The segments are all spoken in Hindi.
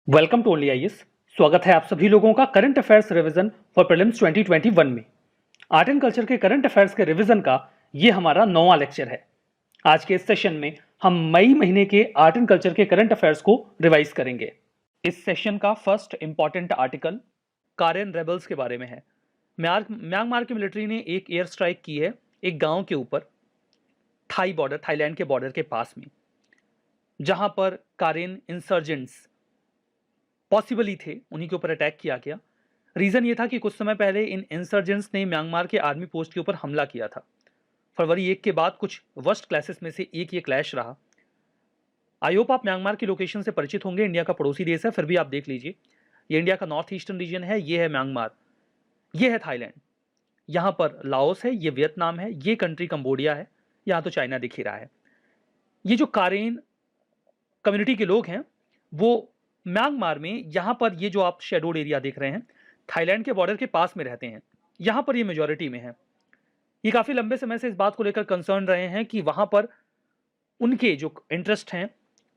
Welcome to only IAS. स्वागत है आप सभी लोगों का current affairs revision for prelims 2021 में। आर्ट एंड कल्चर के करंट अफेयर्स के रिवीजन का ये हमारा 9वां लेक्चर है। आज के इस सेशन में हम मई महीने के आर्ट एंड कल्चर के करंट अफेयर्स को रिवाइज करेंगे। इस सेशन का फर्स्ट इंपॉर्टेंट आर्टिकल कारेन रेबल्स के बारे में है। म्यांमार की मिलिट्री ने एक एयर स्ट्राइक की है एक गांव के ऊपर, थाईलैंड के बॉर्डर के पास में, जहां पर कारेन इंसर्जेंट्स पॉसिबली थे, उन्हीं के ऊपर अटैक किया गया। रीजन ये था कि कुछ समय पहले इन इंसर्जेंट्स ने म्यांमार के आर्मी पोस्ट के ऊपर हमला किया था। फरवरी 1 के बाद कुछ वर्स्ट क्लैशेस में से एक ये क्लैश रहा। आई होप आप म्यांमार की लोकेशन से परिचित होंगे। इंडिया का पड़ोसी देश है, फिर भी आप देख लीजिए। ये इंडिया का नॉर्थ ईस्टर्न रीजन है, ये है म्यांमार, ये है थाईलैंड, यहाँ पर लाओस है, ये वियतनाम है, ये कंट्री कंबोडिया है, यहाँ तो चाइना दिख ही रहा है। ये जो कारेन कम्युनिटी के लोग हैं वो म्यांमार में, यहां पर ये जो आप शेडोड एरिया देख रहे हैं, थाईलैंड के बॉर्डर के पास में रहते हैं। यहां पर ये मेजॉरिटी में है। ये काफी लंबे समय से इस बात को लेकर कंसर्न रहे हैं कि वहां पर उनके जो इंटरेस्ट हैं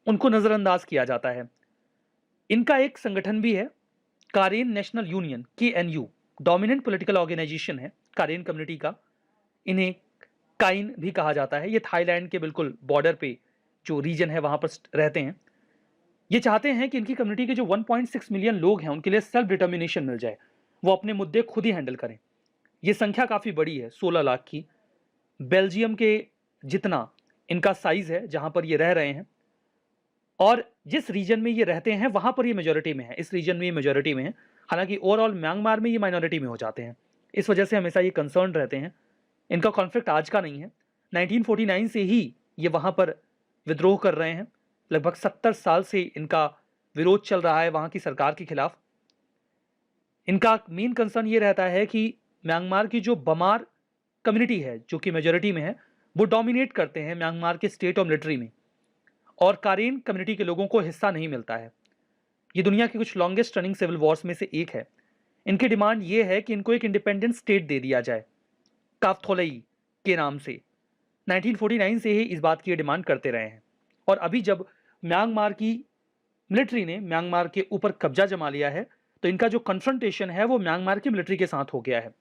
उनको नजरअंदाज किया जाता है। इनका एक संगठन भी है, Karen national union, KNU, dominant political organisation है कारेन कम्युनिटी का। इन्हें काइन भी कहा जाता है। ये थाईलैंड के बिल्कुल बॉर्डर पे जो रीजन है वहां पर रहते हैं। ये चाहते हैं कि इनकी कम्युनिटी के जो 1.6 मिलियन लोग हैं उनके लिए सेल्फ डिटर्मिनेशन मिल जाए, वो अपने मुद्दे खुद ही हैंडल करें। ये संख्या काफी बड़ी है, 16 लाख की। बेल्जियम के जितना इनका साइज है जहां पर ये रह रहे हैं, और जिस रीजन में ये रहते हैं वहां पर ये मेजोरिटी में है। इस रीजन में ये मेजोरिटी में है, हालांकि ओवरऑल म्यांमार में ये माइनॉरिटी में हो जाते हैं। इस वजह से हमेशा ये कंसर्न रहते हैं। इनका कॉन्फ्लिक्ट आज का नहीं है, 1949 से ही ये वहां पर विद्रोह कर रहे हैं। लगभग 70 साल से इनका विरोध चल रहा है वहां की सरकार के खिलाफ। इनका मेन कंसर्न ये रहता है कि म्यांमार की जो बमार कम्युनिटी है जो कि मेजोरिटी में है, वो डोमिनेट करते हैं म्यांमार के स्टेट और मिलिट्री में, और कारेन कम्युनिटी के लोगों को हिस्सा नहीं मिलता है। ये दुनिया की कुछ लॉन्गेस्ट रनिंग सिविल वॉर्स में से एक है। इनकी डिमांड ये है कि इनको एक इंडिपेंडेंट स्टेट दे दिया जाए, काफ्थोलई के नाम से। 1949 से ही इस बात की ये डिमांड करते रहे हैं, और अभी जब म्यांमार की मिलिट्री ने म्यांमार के ऊपर कब्जा जमा लिया है तो इनका जो कन्फ्रंटेशन है वो म्यांमार की मिलिट्री के साथ हो गया है,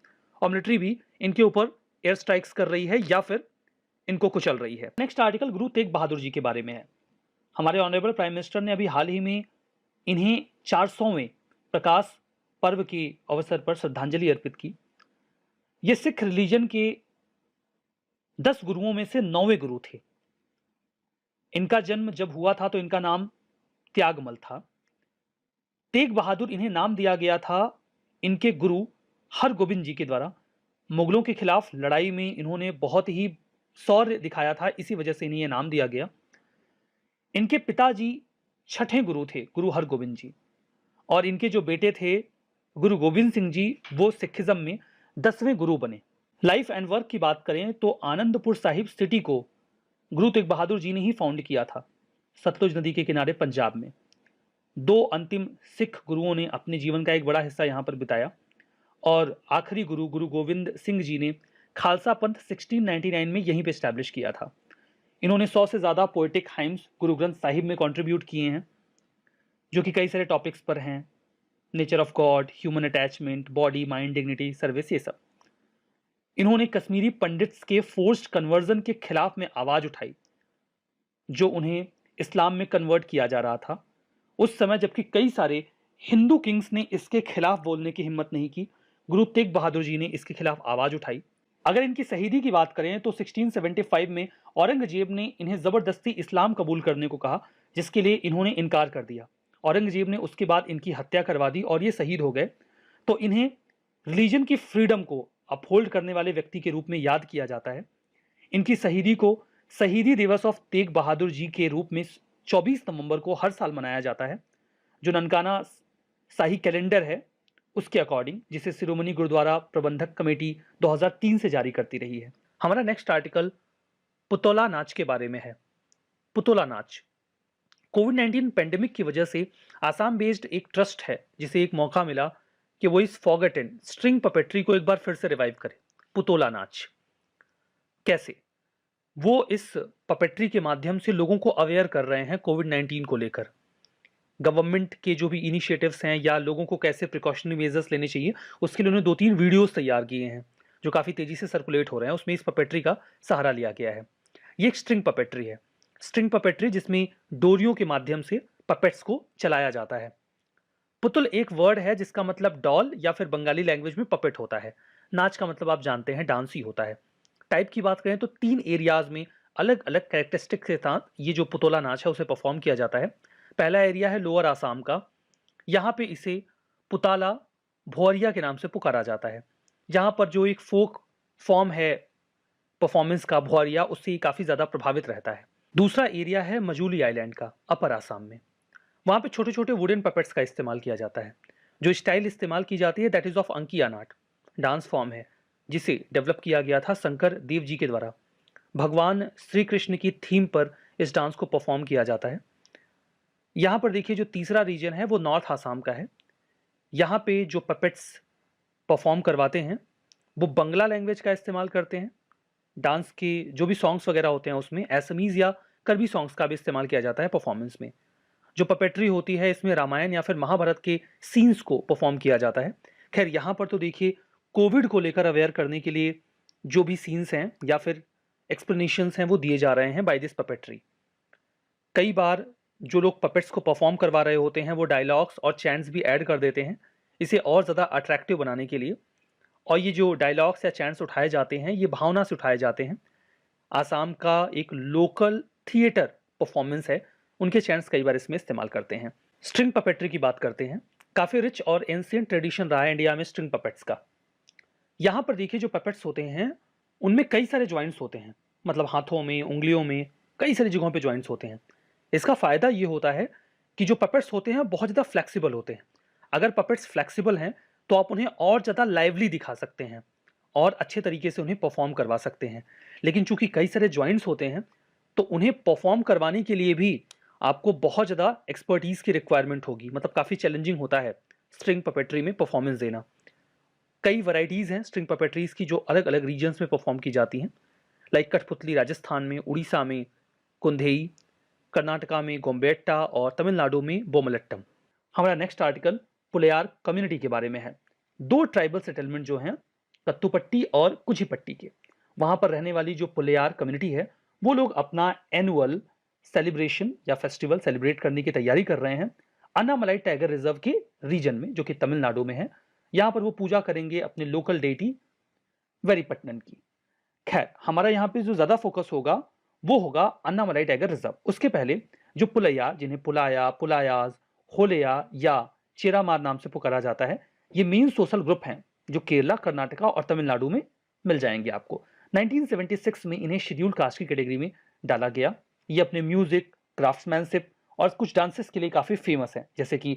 और मिलिट्री भी इनके ऊपर एयर स्ट्राइक्स कर रही है या फिर इनको कुचल रही है। नेक्स्ट आर्टिकल गुरु तेग बहादुर जी के बारे में है। हमारे ऑनरेबल प्राइम मिनिस्टर ने अभी हाल ही में इन्हें 400वें प्रकाश पर्व के अवसर पर श्रद्धांजलि अर्पित की। ये सिख रिलीजन के 10 गुरुओं में से 9वें गुरु थे। इनका जन्म जब हुआ था तो इनका नाम त्यागमल था। तेग बहादुर इन्हें नाम दिया गया था इनके गुरु हरगोबिंद जी के द्वारा। मुगलों के खिलाफ लड़ाई में इन्होंने बहुत ही शौर्य दिखाया था, इसी वजह से इन्हें यह नाम दिया गया। इनके पिताजी छठे गुरु थे, गुरु हरगोबिंद जी, और इनके जो बेटे थे गुरु गोविंद सिंह जी, वो सिखिज्म में 10वें गुरु बने। लाइफ एंड वर्क की बात करें तो आनंदपुर साहिब सिटी को गुरु तेग बहादुर जी ने ही फाउंड किया था, सतलुज नदी के किनारे पंजाब में। 2 अंतिम सिख गुरुओं ने अपने जीवन का एक बड़ा हिस्सा यहां पर बिताया, और आखिरी गुरु गुरु गोविंद सिंह जी ने खालसा पंथ 1699 में यहीं पे स्टैब्लिश किया था। इन्होंने 100 से ज्यादा पोएटिक हाइम्स गुरु ग्रंथ साहिब में कंट्रीब्यूट किए हैं, जो कि कई सारे टॉपिक्स पर हैं, nature of God, human attachment, body mind dignity, service, ये सब। इन्होंने कश्मीरी पंडित्स के फोर्स्ड कन्वर्जन के खिलाफ में आवाज उठाई, जो उन्हें इस्लाम में कन्वर्ट किया जा रहा था उस समय, जबकि कई सारे हिंदू किंग्स ने इसके खिलाफ बोलने की हिम्मत नहीं की। गुरु तेग बहादुर जी ने इसके खिलाफ आवाज उठाई। अगर इनकी शहीदी की बात करें तो 1675 में औरंगजेब ने इन्हें जबरदस्ती इस्लाम कबूल करने को कहा, जिसके लिए इन्होंने इनकार कर दिया। औरंगजेब ने उसके बाद इनकी हत्या करवा दी और ये शहीद हो गए। तो इन्हें रिलीजन की फ्रीडम को अपहोल्ड करने वाले व्यक्ति के रूप में याद किया जाता है। इनकी शहीदी को शहीदी दिवस ऑफ तेग बहादुर जी के रूप में 24 नवंबर को हर साल मनाया जाता है, जो ननकाना शाही कैलेंडर है उसके अकॉर्डिंग, जिसे शिरोमणि गुरुद्वारा प्रबंधक कमेटी 2003 से जारी करती रही है। हमारा नेक्स्ट आर्टिकल पुतौला नाच के बारे में है। पुतौला नाच कोविड-19 पेंडेमिक की वजह से आसाम बेस्ड एक ट्रस्ट है, जिसे एक मौका मिला कि वो इस फॉरगॉटन स्ट्रिंग पपेट्री को एक बार फिर से रिवाइव करे। पुतौला नाच कैसे? वो इस पपेट्री के माध्यम से लोगों को अवेयर कर रहे हैं कोविड-19 को लेकर। गवर्नमेंट के जो भी इनिशिएटिव्स हैं या लोगों को कैसे प्रिकॉशनरी मेजर्स लेने चाहिए, उसके लिए उन्होंने 2-3 वीडियोस तैयार किए हैं जो काफ़ी तेज़ी से सर्कुलेट हो रहे हैं। उसमें इस पपेट्री का सहारा लिया गया है। ये एक स्ट्रिंग पपेट्री है। स्ट्रिंग पपेट्री जिसमें डोरियों के माध्यम से पपेट्स को चलाया जाता है। पुतुल एक वर्ड है जिसका मतलब डॉल या फिर बंगाली लैंग्वेज में पपेट होता है। नाच का मतलब आप जानते हैं डांस ही होता है। टाइप की बात करें तो 3 एरियाज में अलग अलग कैरेक्टरिस्टिक के साथ ये जो पुतोला नाच है उसे परफॉर्म किया जाता है। पहला एरिया है लोअर आसाम का। यहाँ पे इसे पुताला भौरिया के नाम से पुकारा जाता है। यहाँ पर जो एक फोक फॉर्म है परफॉर्मेंस का भौरिया, उससे काफ़ी ज़्यादा प्रभावित रहता है। दूसरा एरिया है मजूली आइलैंड का, अपर आसाम में। वहाँ पे छोटे छोटे वुडन पपेट्स का इस्तेमाल किया जाता है। जो स्टाइल इस्तेमाल की जाती है that is of Ankiya Naat. Dance form है जिसे डेवलप किया गया था शंकर देव जी के द्वारा। भगवान श्री कृष्ण की थीम पर इस डांस को परफॉर्म किया जाता है। यहाँ पर देखिए जो तीसरा रीजन है वो नॉर्थ आसाम का है। यहाँ पे जो पपेट्स परफॉर्म करवाते हैं वो बंगला लैंग्वेज का इस्तेमाल करते हैं। डांस के जो भी सॉन्ग्स वगैरह होते हैं उसमें असमीज या करबी सॉन्ग्स का भी इस्तेमाल किया जाता है परफॉर्मेंस में। जो पपेट्री होती है इसमें रामायण या फिर महाभारत के सीन्स को परफॉर्म किया जाता है। खैर यहाँ पर तो देखिए कोविड को लेकर अवेयर करने के लिए जो भी सीन्स हैं या फिर एक्सप्लेनेशंस हैं वो दिए जा रहे हैं बाय दिस पपेट्री। कई बार जो लोग पपेट्स को परफॉर्म करवा रहे होते हैं वो डायलॉग्स और चैंट्स भी ऐड कर देते हैं इसे और ज़्यादा अट्रैक्टिव बनाने के लिए। और ये जो डायलॉग्स या चैंट्स उठाए जाते हैं ये भावना से उठाए जाते हैं। आसाम का एक लोकल थिएटर परफॉर्मेंस है, उनके चैंट्स कई बार इसमें इस्तेमाल करते हैं। स्ट्रिंग पपेट्री की बात करते हैं। काफ़ी रिच और एंशिएंट ट्रेडिशन रहा है इंडिया में स्ट्रिंग पपेट्स का। यहाँ पर देखिए जो पपेट्स होते हैं उनमें कई सारे जॉइंट्स होते हैं, मतलब हाथों में, उंगलियों में, कई सारी जगहों पे जॉइंट्स होते हैं। इसका फ़ायदा ये होता है कि जो पपेट्स होते हैं बहुत ज़्यादा फ्लेक्सिबल होते हैं। अगर पपेट्स फ्लेक्सिबल हैं तो आप उन्हें और ज़्यादा लाइवली दिखा सकते हैं और अच्छे तरीके से उन्हें परफॉर्म करवा सकते हैं। लेकिन चूंकि कई सारे जॉइंट्स होते हैं तो उन्हें परफॉर्म करवाने के लिए भी आपको बहुत ज़्यादा एक्सपर्टीज़ की रिक्वायरमेंट होगी, मतलब काफ़ी चैलेंजिंग होता है स्ट्रिंग पपेट्री में परफॉर्मेंस देना। कई वैरायटीज़ हैं स्ट्रिंग पपेट्रीज़ की जो अलग अलग रीजन्स में परफॉर्म की जाती हैं, लाइक कठपुतली राजस्थान में, उड़ीसा में कुंधेई, कर्नाटका में गोम्बेट्टा और तमिलनाडु में बोमलट्टम। हमारा नेक्स्ट आर्टिकल पुलयार कम्युनिटी के बारे में है। 2 ट्राइबल सेटलमेंट जो हैं कत्तुपट्टी और कुचिपट्टी के, वहां पर रहने वाली जो पुलयार कम्युनिटी है वो लोग अपना एनुअल सेलिब्रेशन या फेस्टिवल सेलिब्रेट करने की तैयारी कर रहे हैं अन्नामलाई टाइगर रिजर्व के रीजन में जो कि तमिलनाडु में है। यहां पर वो पूजा करेंगे अपने लोकल डेटी वेरीपट्टनम की। खैर हमारा यहाँ पे जो ज्यादा फोकस होगा वो होगा अन्नामलाई टाइगर रिजर्व। उसके पहले जो पुलैया, जिन्हें पुलाया, पुलायाज, होलेया या चेरामार नाम से पुकारा जाता है, ये मेन सोशल ग्रुप हैं जो केरला, कर्नाटका और तमिलनाडु में मिल जाएंगे आपको। 1976 में इन्हें शेड्यूल कास्ट की कैटेगरी में डाला गया। ये अपने म्यूजिक, क्राफ्ट्समैनशिप और कुछ डांसेस के लिए काफी फेमस है, जैसे कि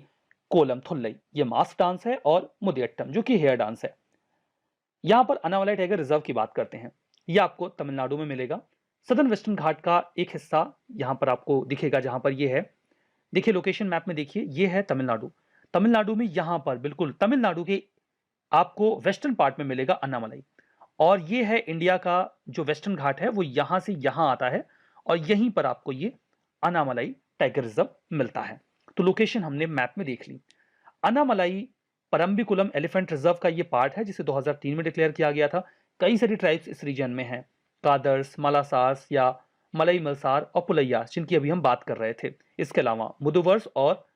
कोलम थुल्लई ये मास्क डांस है और मुदियट्टम जो कि हेयर डांस है। यहां पर अन्नामलाई टाइगर रिजर्व की बात करते हैं, यह आपको तमिलनाडु में मिलेगा। सदर्न वेस्टर्न घाट का एक हिस्सा यहां पर आपको दिखेगा जहां पर ये है। देखिए लोकेशन मैप में, देखिए ये है तमिलनाडु। तमिलनाडु में यहां पर बिल्कुल तमिलनाडु के आपको वेस्टर्न पार्ट में मिलेगा अन्नामलाई, और ये है इंडिया का जो वेस्टर्न घाट है वो यहां से यहां आता है और यहीं पर आपको ये अन्नामलाई टाइगर रिजर्व मिलता है। तो लोकेशन हमने मैप में देख ली। अन्नामलाई परम्बिकुलम एलिफेंट रिजर्व का ये पार्ट है जिसे 2003 में डिक्लेयर किया गया था। कई सारी ट्राइब्स इस रीजन में हैं, कादर्स, मलासार्स या मलई मलसार और पुलैयास, जिनकी अभी हम बात कर रहे थे। इसके अलावा मुदुवर्स और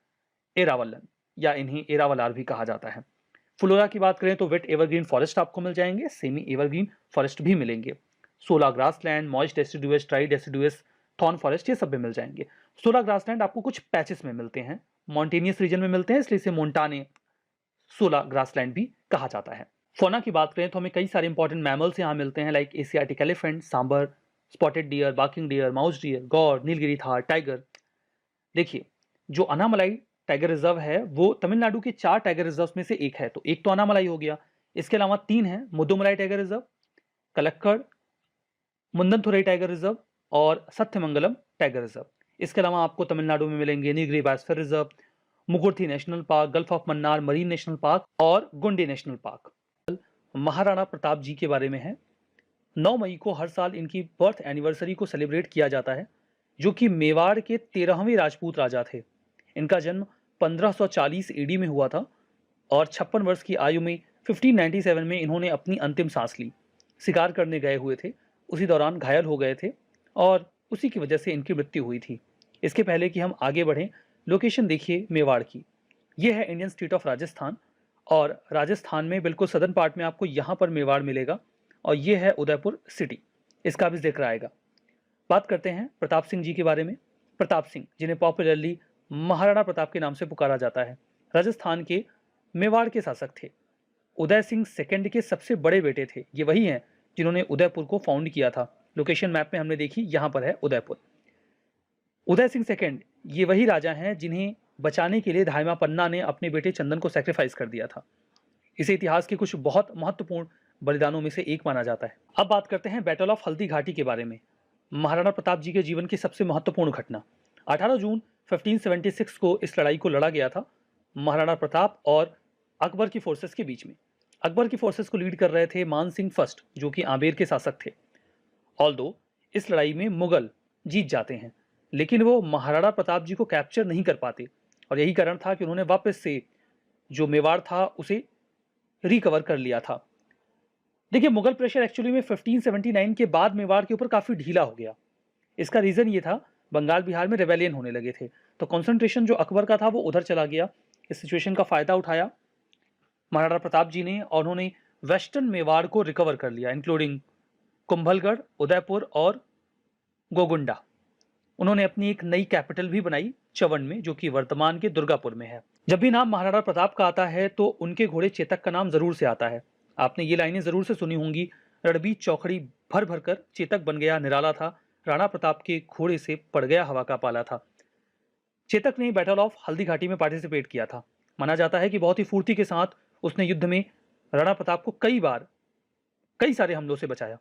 एरावलन या इन्हें एरावलार भी कहा जाता है। फ्लोरा की बात करें तो वेट एवरग्रीन फॉरेस्ट आपको मिल जाएंगे, सेमी एवरग्रीन फॉरेस्ट भी मिलेंगे। सोला grassland, moist deciduous, try deciduous, thorn forest, ये सब भी मिल जाएंगे। सोला ग्रासलैंड आपको कुछ पैचेस में मिलते हैं, मॉन्टेनियस रीजन में मिलते हैं, इसलिए इसे मोन्टाने सोला ग्रासलैंड भी कहा जाता है। फौना की बात करें तो हमें कई सारे इंपॉर्टेंट मैमल्स यहाँ मिलते हैं, like Asiatic elephant, sambar, spotted deer, barking deer, mouse deer, gaur, Nilgiri tahr, tiger. देखिए जो अन्नामलाई टाइगर रिजर्व है वो तमिलनाडु के 4 टाइगर रिजर्व में से एक है, तो एक तो अन्नामलाई हो गया। इसके अलावा 3 है, Mudumalai tiger reserve, Kalakkad, Mundanthurai tiger reserve और सत्यमंगलम टाइगर रिजर्व। इसके अलावा आपको तमिलनाडु में मिलेंगे Nilgiri biosphere reserve, Mukurthi national park, gulf of Mannar marine national park और गुंडी नेशनल पार्क। महाराणा प्रताप जी के बारे में है। 9 मई को हर साल इनकी बर्थ एनिवर्सरी को सेलिब्रेट किया जाता है, जो कि मेवाड़ के 13वें राजपूत राजा थे। इनका जन्म 1540 एडी में हुआ था और 56 वर्ष की आयु में 1597 में इन्होंने अपनी अंतिम सांस ली। शिकार करने गए हुए थे, उसी दौरान घायल हो गए थे और उसी की वजह से इनकी मृत्यु हुई थी। इसके पहले कि हम आगे बढ़ें, लोकेशन देखिए मेवाड़ की। यह है इंडियन स्टेट ऑफ राजस्थान और राजस्थान में बिल्कुल सदर्न पार्ट में आपको यहाँ पर मेवाड़ मिलेगा और ये है उदयपुर सिटी, इसका भी जिक्र आएगा। बात करते हैं प्रताप सिंह जी के बारे में। प्रताप सिंह, जिन्हें पॉपुलरली महाराणा प्रताप के नाम से पुकारा जाता है, राजस्थान के मेवाड़ के शासक थे। उदय सिंह सेकंड के सबसे बड़े बेटे थे। ये वही हैं जिन्होंने उदयपुर को फाउंड किया था। लोकेशन मैप में हमने देखी, यहाँ पर है उदयपुर। उदय सिंह सेकंड ये वही राजा हैं जिन्हें बचाने के लिए धाइमा पन्ना ने अपने बेटे चंदन को सैक्रिफाइस कर दिया था। इसे इतिहास के कुछ बहुत महत्वपूर्ण बलिदानों में से एक माना जाता है। अब बात करते हैं बैटल ऑफ हल्दी घाटी के बारे में। महाराणा प्रताप जी के जीवन की सबसे महत्वपूर्ण घटना 18 जून 1576 को इस लड़ाई को लड़ा गया था महाराणा प्रताप और अकबर की फोर्सेस के बीच में। अकबर की फोर्सेस को लीड कर रहे थे मान सिंह फर्स्ट, जो कि आमेर के शासक थे। ऑल्दो इस लड़ाई में मुगल जीत जाते हैं, लेकिन वो महाराणा प्रताप जी को कैप्चर नहीं कर पाते और यही कारण था कि उन्होंने वापस से जो मेवाड़ था उसे रिकवर कर लिया था। देखिए, मुगल प्रेशर एक्चुअली में 1579 के बाद मेवाड़ के ऊपर काफी ढीला हो गया। इसका रीजन ये था, बंगाल बिहार में रेबेलियन होने लगे थे, तो कंसंट्रेशन जो अकबर का था वो उधर चला गया। इस सिचुएशन का फायदा उठाया महाराणा प्रताप जी ने और उन्होंने वेस्टर्न मेवाड़ को रिकवर कर लिया, इंक्लूडिंग कुंभलगढ़, उदयपुर और गोगुंडा। उन्होंने अपनी एक नई कैपिटल भी बनाई चवन में, जो कि वर्तमान के दुर्गापुर में है। जब भी नाम महाराणा प्रताप का आता है तो उनके घोड़े चेतक का नाम जरूर से आता है। आपने ये लाइनें जरूर से सुनी होंगी, रणबीर चौखड़ी भर भर कर चेतक बन गया निराला था, राणा प्रताप के घोड़े से पड़ गया हवा का पाला था। चेतक ने बैटल ऑफ हल्दी घाटी में पार्टिसिपेट किया था। माना जाता है कि बहुत ही फुर्ती के साथ उसने युद्ध में राणा प्रताप को कई सारे हमलों से बचाया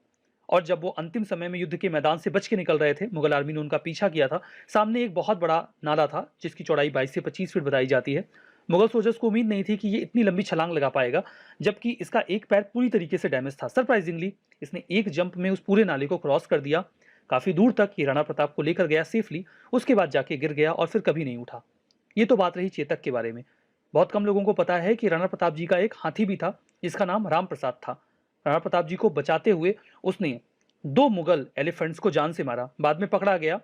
और जब वो अंतिम समय में युद्ध के मैदान से बच के निकल रहे थे, मुगल आर्मी ने उनका पीछा किया था। सामने एक बहुत बड़ा नाला था जिसकी चौड़ाई 22 से 25 फीट बताई जाती है। मुगल सोल्जर्स को उम्मीद नहीं थी कि ये इतनी लंबी छलांग लगा पाएगा, जबकि इसका एक पैर पूरी तरीके से डैमेज था। सरप्राइजिंगली इसने एक जंप में उस पूरे नाले को क्रॉस कर दिया। काफी दूर तक ये राणा प्रताप को लेकर गया सेफली, उसके बाद जाके गिर गया और फिर कभी नहीं उठा। ये तो बात रही चेतक के बारे में। बहुत कम लोगों को पता है कि राणा प्रताप जी का एक हाथी भी था जिसका नाम राम प्रसाद था। राणा प्रताप जी को बचाते हुए उसने 2 मुगल एलिफेंट्स को जान से मारा। बाद में पकड़ा गया।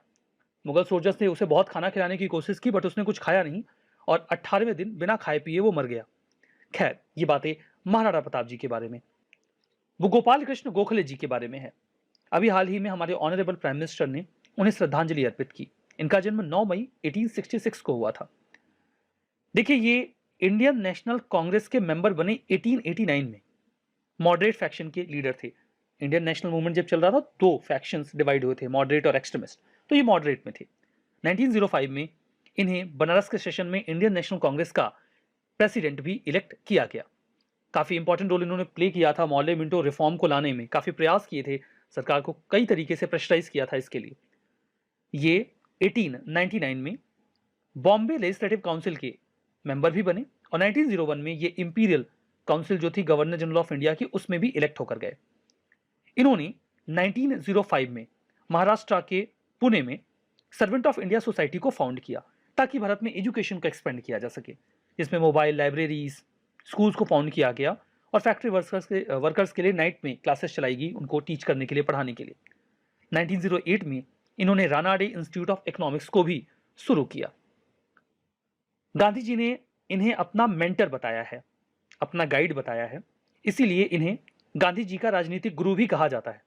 मुगल सोल्जर्स ने उसे बहुत खाना खिलाने की कोशिश की, बट उसने कुछ खाया नहीं और 18वें दिन बिना खाए पिए वो मर गया। खैर, ये बातें महाराणा प्रताप जी के बारे में। वो गोपाल कृष्ण गोखले जी के बारे में है। अभी हाल ही में हमारे ऑनरेबल प्राइम मिनिस्टर ने उन्हें श्रद्धांजलि अर्पित की। इनका जन्म 9 मई 1866 को हुआ था। देखिए, ये इंडियन नेशनल कांग्रेस के मेंबर बने 1889 में। मॉडरेट फैक्शन के लीडर थे। इंडियन नेशनल मूवमेंट जब चल रहा था 2 फैक्शंस डिवाइड हुए थे, मॉडरेट और एक्सट्रीमिस्ट, तो ये मॉडरेट में थे। 1905 में इन्हें बनारस के सेशन में इंडियन नेशनल कांग्रेस का प्रेसिडेंट भी इलेक्ट किया गया। काफी इंपॉर्टेंट रोल इन्होंने प्ले किया था मॉडल मिंटो रिफॉर्म को लाने में। काफी प्रयास किए थे, सरकार को कई तरीके से प्रेशराइज किया था इसके लिए। ये 1899 में बॉम्बे लेजिस्लेटिव काउंसिल के मेंबर भी बने और 1901 में ये इंपीरियल काउंसिल जो थी गवर्नर जनरल ऑफ इंडिया की, उसमें भी इलेक्ट होकर गए। इन्होंने 1905 में महाराष्ट्र के पुणे में सर्वेंट ऑफ इंडिया सोसाइटी को फाउंड किया ताकि भारत में एजुकेशन को एक्सपेंड किया जा सके, जिसमें मोबाइल लाइब्रेरीज, स्कूल्स को फाउंड किया गया और फैक्ट्री वर्कर्स के लिए नाइट में क्लासेस चलाई गई, उनको टीच करने के लिए, पढ़ाने के लिए। 1908 में इन्होंने रानाडे इंस्टीट्यूट ऑफ इकोनॉमिक्स को भी शुरू किया। गांधी जी ने इन्हें अपना मेंटर बताया है, अपना गाइड बताया है, इसीलिए इन्हें गांधी जी का राजनीतिक गुरु भी कहा जाता है।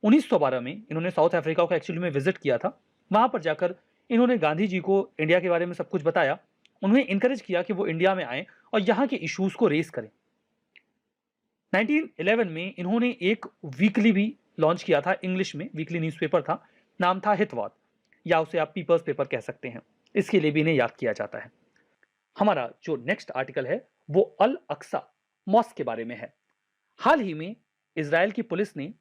1912 में इन्होंने साउथ अफ्रीका को एक्चुअली में विजिट किया था। वहां पर जाकर इन्होंने गांधी जी को इंडिया के बारे में सब कुछ बताया, उन्हें इंकरेज किया कि वो इंडिया में आए और यहाँ के इश्यूज को रेस करें। 1911 में इन्होंने एक वीकली भी लॉन्च किया था, इंग्लिश में वीकली न्यूज़पेपर था, नाम था हितवाद, या उसे आप पीपल्स पेपर कह सकते हैं। इसके लिए भी इन्हें याद किया जाता है। हमारा जो नेक्स्ट आर्टिकल है वो अल अक्सा मॉस्क के बारे में है। हाल ही में इजराइल की पुलिस ने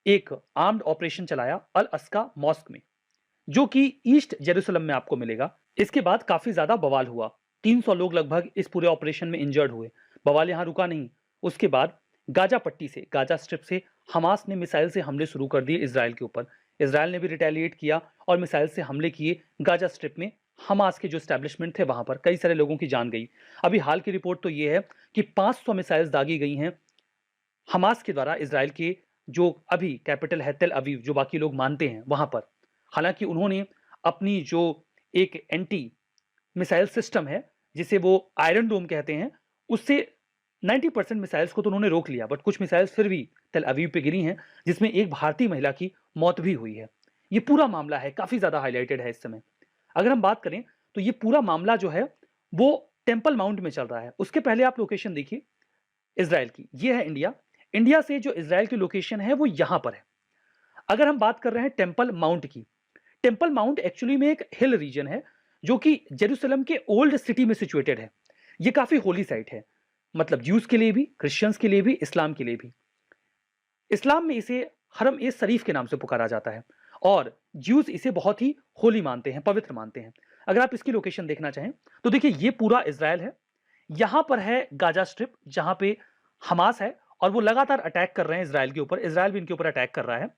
एक आर्म्ड ऑपरेशन चलाया अल अक्सा मॉस्क में, जो कि ईस्ट जेरूसलम में आपको मिलेगा। इसके बाद काफी ज्यादा बवाल हुआ। 300 लोग लगभग इस पूरे ऑपरेशन में इंजर्ड हुए। बवाल यहां रुका नहीं, उसके बाद गाजा पट्टी से, गाजा स्ट्रिप से हमास ने मिसाइल से हमले शुरू कर दिए इजराइल के ऊपर। इजराइल ने भी रिटेलिएट किया और मिसाइल से हमले किए गाजा स्ट्रिप में हमास के जो एस्टैब्लिशमेंट थे वहां पर कई सारे लोगों की जान गई। अभी हाल की रिपोर्ट तो ये है कि 500 मिसाइल्स दागी गई हैं हमास के द्वारा इजराइल के जो अभी कैपिटल है तेल अवीव, जो बाकी लोग मानते हैं वहां पर। हालांकि उन्होंने अपनी जो एक एंटी मिसाइल सिस्टम है जिसे वो आयरन डोम कहते हैं, उससे 90% मिसाइल्स को तो उन्होंने रोक लिया, बट कुछ मिसाइल्स फिर भी तेल अवीव पे गिरी हैं, जिसमें एक भारतीय महिला की मौत भी हुई है। ये पूरा मामला है, काफी ज्यादा हाईलाइटेड है इस समय। अगर हम बात करें तो ये पूरा मामला जो है वो टेम्पल माउंट में चल रहा है। उसके पहले आप लोकेशन देखिए इसराइल की, ये है इंडिया। इंडिया से जो इसराइल की लोकेशन है वो यहां पर है। अगर हम बात कर रहे हैं टेम्पल माउंट की, टेम्पल माउंट एक्चुअली में एक हिल रीजन है जो कि जेरूशलेम के ओल्ड सिटी में सिचुएटेड है। ये काफी होली साइट है, मतलब ज्यूज के लिए भी, क्रिश्चियंस के लिए भी, इस्लाम के लिए भी। इस्लाम में इसे हरम ए शरीफ के नाम से पुकारा जाता है और ज्यूज इसे बहुत ही होली मानते हैं, पवित्र मानते हैं। अगर आप इसकी लोकेशन देखना चाहें तो देखिए ये पूरा इसराइल है। यहां पर है गाजा स्ट्रिप जहां पे हमास है और वो लगातार अटैक कर रहे हैं इसराइल के ऊपर, इसराइल भी इनके ऊपर अटैक कर रहा है।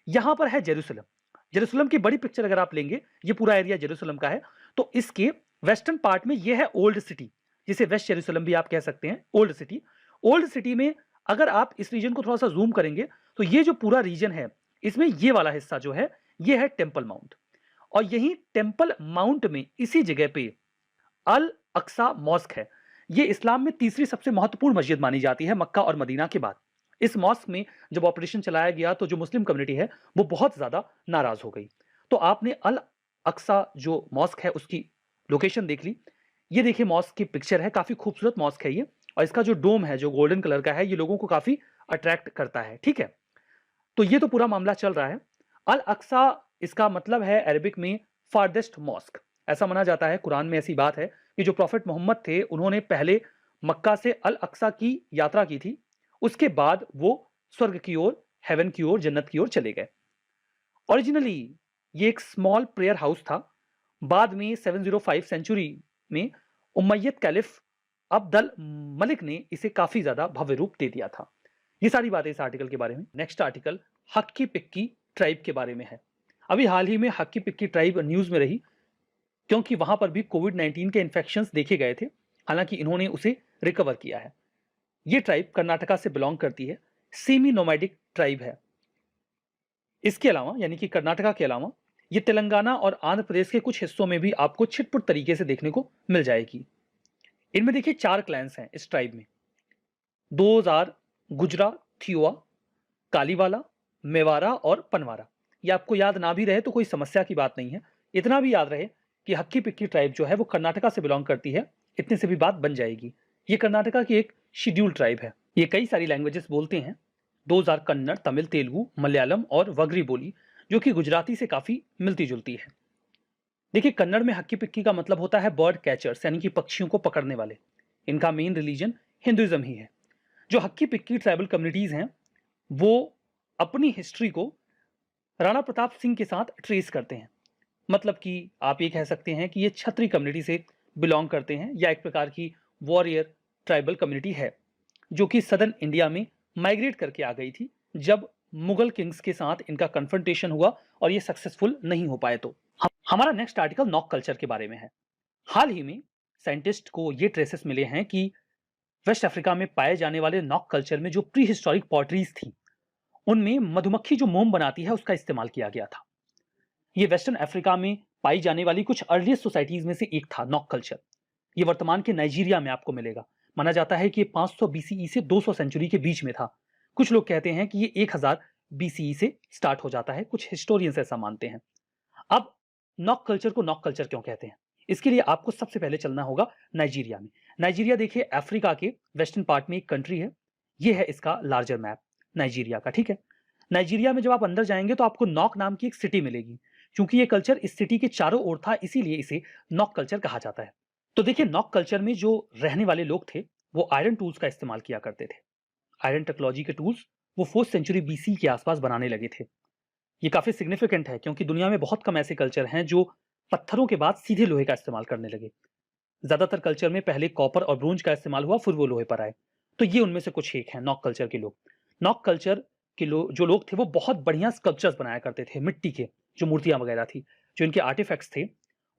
यहां पर है जेरूशलेम। जेरूशलेम की बड़ी पिक्चर अगर आप लेंगे, ये पूरा एरिया जेरूशलेम का है, तो इसके वेस्टर्न पार्ट में ये है ओल्ड सिटी, जिसे वेस्ट जेरूशलेम भी आप कह सकते हैं, ओल्ड सिटी। ओल्ड सिटी में अगर आप इस रीजन को थोड़ा सा जूम करेंगे तो ये जो पूरा रीजन है इसमें ये वाला हिस्सा जो है ये है टेम्पल माउंट। और यही टेम्पल माउंट में इसी जगह पे अल अक्सा मॉस्क है। ये इस्लाम में तीसरी सबसे महत्वपूर्ण मस्जिद मानी जाती है मक्का और मदीना के बाद। इस मॉस्क में जब ऑपरेशन चलाया गया तो जो मुस्लिम कम्युनिटी है वो बहुत ज्यादा नाराज हो गई। तो आपने अल अक्सा जो मॉस्क है उसकी लोकेशन देख ली। ये देखिए मॉस्क की पिक्चर है, काफी खूबसूरत मॉस्क है ये, और इसका जो डोम है जो गोल्डन कलर का है ये लोगों को काफी अट्रैक्ट करता है। ठीक है, तो ये तो पूरा मामला चल रहा है। अल अक्सा इसका मतलब है अरबिक में फारदेस्ट मॉस्क। ऐसा माना जाता है, कुरान में ऐसी बात है कि जो प्रॉफिट मोहम्मद थे उन्होंने पहले मक्का से अल अक्सा की यात्रा की थी, उसके बाद वो स्वर्ग की ओर, हेवन की ओर, जन्नत की ओर चले गए। ओरिजिनली ये एक स्मॉल प्रेयर हाउस था। बाद में 705 सेंचुरी में उमैयद कैलिफ अब्दल मलिक ने इसे काफी ज्यादा भव्य रूप दे दिया था। ये सारी बातें इस आर्टिकल के बारे में। नेक्स्ट आर्टिकल हक्की पिक्की ट्राइब के बारे में है। अभी हाल ही में हक्की पिक्की ट्राइब न्यूज में रही क्योंकि वहां पर भी कोविड-19 के इन्फेक्शंस देखे गए थे। हालांकि इन्होंने उसे रिकवर किया है। ये ट्राइब कर्नाटका से बिलोंग करती है, सेमी नोमैडिक ट्राइब है। इसके अलावा यानी कि कर्नाटका के अलावा ये तेलंगाना और आंध्र प्रदेश के कुछ हिस्सों में भी आपको छिटपुट तरीके से देखने को मिल जाएगी। इनमें देखिए 4 क्लैंस हैं इस ट्राइब में, 2000, गुजरा, थियुआ, कालीवाला, मेवारा और पनवारा। ये आपको याद ना भी रहे तो कोई समस्या की बात नहीं है, इतना भी याद रहे कि हक्की पिक्की ट्राइब जो है वो कर्नाटका से बिलोंग करती है, इतने से भी बात बन जाएगी। ये कर्नाटका की एक शेड्यूल ट्राइब है। ये कई सारी लैंग्वेजेस बोलते हैं, 2000 कन्नड़, तमिल, तेलुगु, मलयालम और वगरी बोली, जो कि गुजराती से काफी मिलती जुलती है। देखिए कन्नड़ में हक्की पिक्की का मतलब होता है बर्ड कैचर्स, यानी कि पक्षियों को पकड़ने वाले। इनका मेन रिलीजन हिंदुइज्म ही है। जो हक्की पिक्की ट्राइबल कम्युनिटीज हैं वो अपनी हिस्ट्री को राणा प्रताप सिंह के साथ ट्रेस करते हैं। मतलब कि आप ये कह सकते हैं कि ये छत्री कम्युनिटी से बिलोंग करते हैं, या एक प्रकार की वॉरियर ट्राइबल कम्युनिटी है जो कि सदर्न इंडिया में माइग्रेट करके आ गई थी जब मुगल किंग्स के साथ इनका कन्फ्रंटेशन हुआ और ये सक्सेसफुल नहीं हो पाए। तो हमारा नेक्स्ट आर्टिकल नॉक कल्चर के बारे में है। हाल ही में साइंटिस्ट को ये ट्रेसेस मिले हैं कि वेस्ट अफ्रीका में पाए जाने वाले नॉक कल्चर में जो प्री हिस्टोरिक पॉटरीज थी उनमें मधुमक्खी जो मोम बनाती है उसका इस्तेमाल किया गया था। ये वेस्टर्न अफ्रीका में पाई जाने वाली कुछ अर्लीस्ट सोसाइटीज में से एक था नॉक कल्चर। ये वर्तमान के नाइजीरिया में आपको मिलेगा। माना जाता है कि ये 500 बीसीई से 200 सेंचुरी के बीच में था। कुछ लोग कहते हैं कि ये 1000 बीसीई से स्टार्ट हो जाता है, कुछ हिस्टोरियंस ऐसा मानते हैं। अब नॉक कल्चर को नॉक कल्चर क्यों कहते हैं, इसके लिए आपको सबसे पहले चलना होगा नाइजीरिया में। नाइजीरिया देखिए अफ्रीका के वेस्टर्न पार्ट में एक कंट्री है। ये है इसका लार्जर मैप नाइजीरिया का। ठीक है, नाइजीरिया में जब आप अंदर जाएंगे तो आपको नॉक नाम की एक सिटी मिलेगी। क्योंकि ये कल्चर इस सिटी के चारों ओर था इसीलिए इसे नॉक कल्चर कहा जाता है। तो देखिए नॉक कल्चर में जो रहने वाले लोग थे वो आयरन टूल्स का इस्तेमाल किया करते थे। आयरन टेक्नोलॉजी के टूल्स वो 4th सेंचुरी बीसी के आसपास बनाने लगे थे। ये काफी सिग्निफिकेंट है क्योंकि दुनिया में बहुत कम ऐसे कल्चर हैं जो पत्थरों के बाद सीधे लोहे का इस्तेमाल करने लगे। ज्यादातर कल्चर में पहले कॉपर और ब्रोंज का इस्तेमाल हुआ, फिर वो लोहे पर आए। तो ये उनमें से कुछ एक हैं नॉक कल्चर के लोग। नॉक कल्चर के जो लोग थे वो बहुत बढ़िया स्कल्पचर्स बनाया करते थे मिट्टी के, जो मूर्तियां वगैरह थी, जो इनके आर्टिफैक्ट्स थे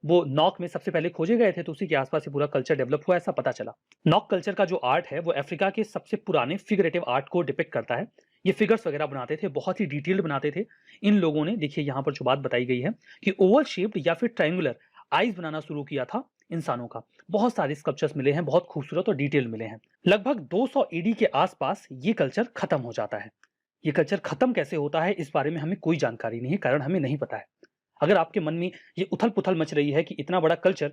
वो नॉक में सबसे पहले खोजे गए थे, तो उसी के आसपास ये पूरा कल्चर डेवलप हुआ, ऐसा पता चला। नॉक कल्चर का जो आर्ट है वो अफ्रीका के सबसे पुराने फिगरेटिव आर्ट को डिपिक्ट करता है। ये फिगर्स वगैरह बनाते थे, बहुत ही डिटेल्ड बनाते थे। इन लोगों ने, देखिए यहाँ पर जो बात बताई गई है कि ओवल शेप्ड या फिर ट्रायंगुलर आइज बनाना शुरू किया था इंसानों का। बहुत सारे स्कल्पचर्स मिले हैं, बहुत खूबसूरत और डिटेल मिले हैं। लगभग 200 एडी के आसपास ये कल्चर खत्म हो जाता है। ये कल्चर खत्म कैसे होता है इस बारे में हमें कोई जानकारी नहीं है, कारण हमें नहीं पता है। अगर आपके मन में ये उथल पुथल मच रही है कि इतना बड़ा कल्चर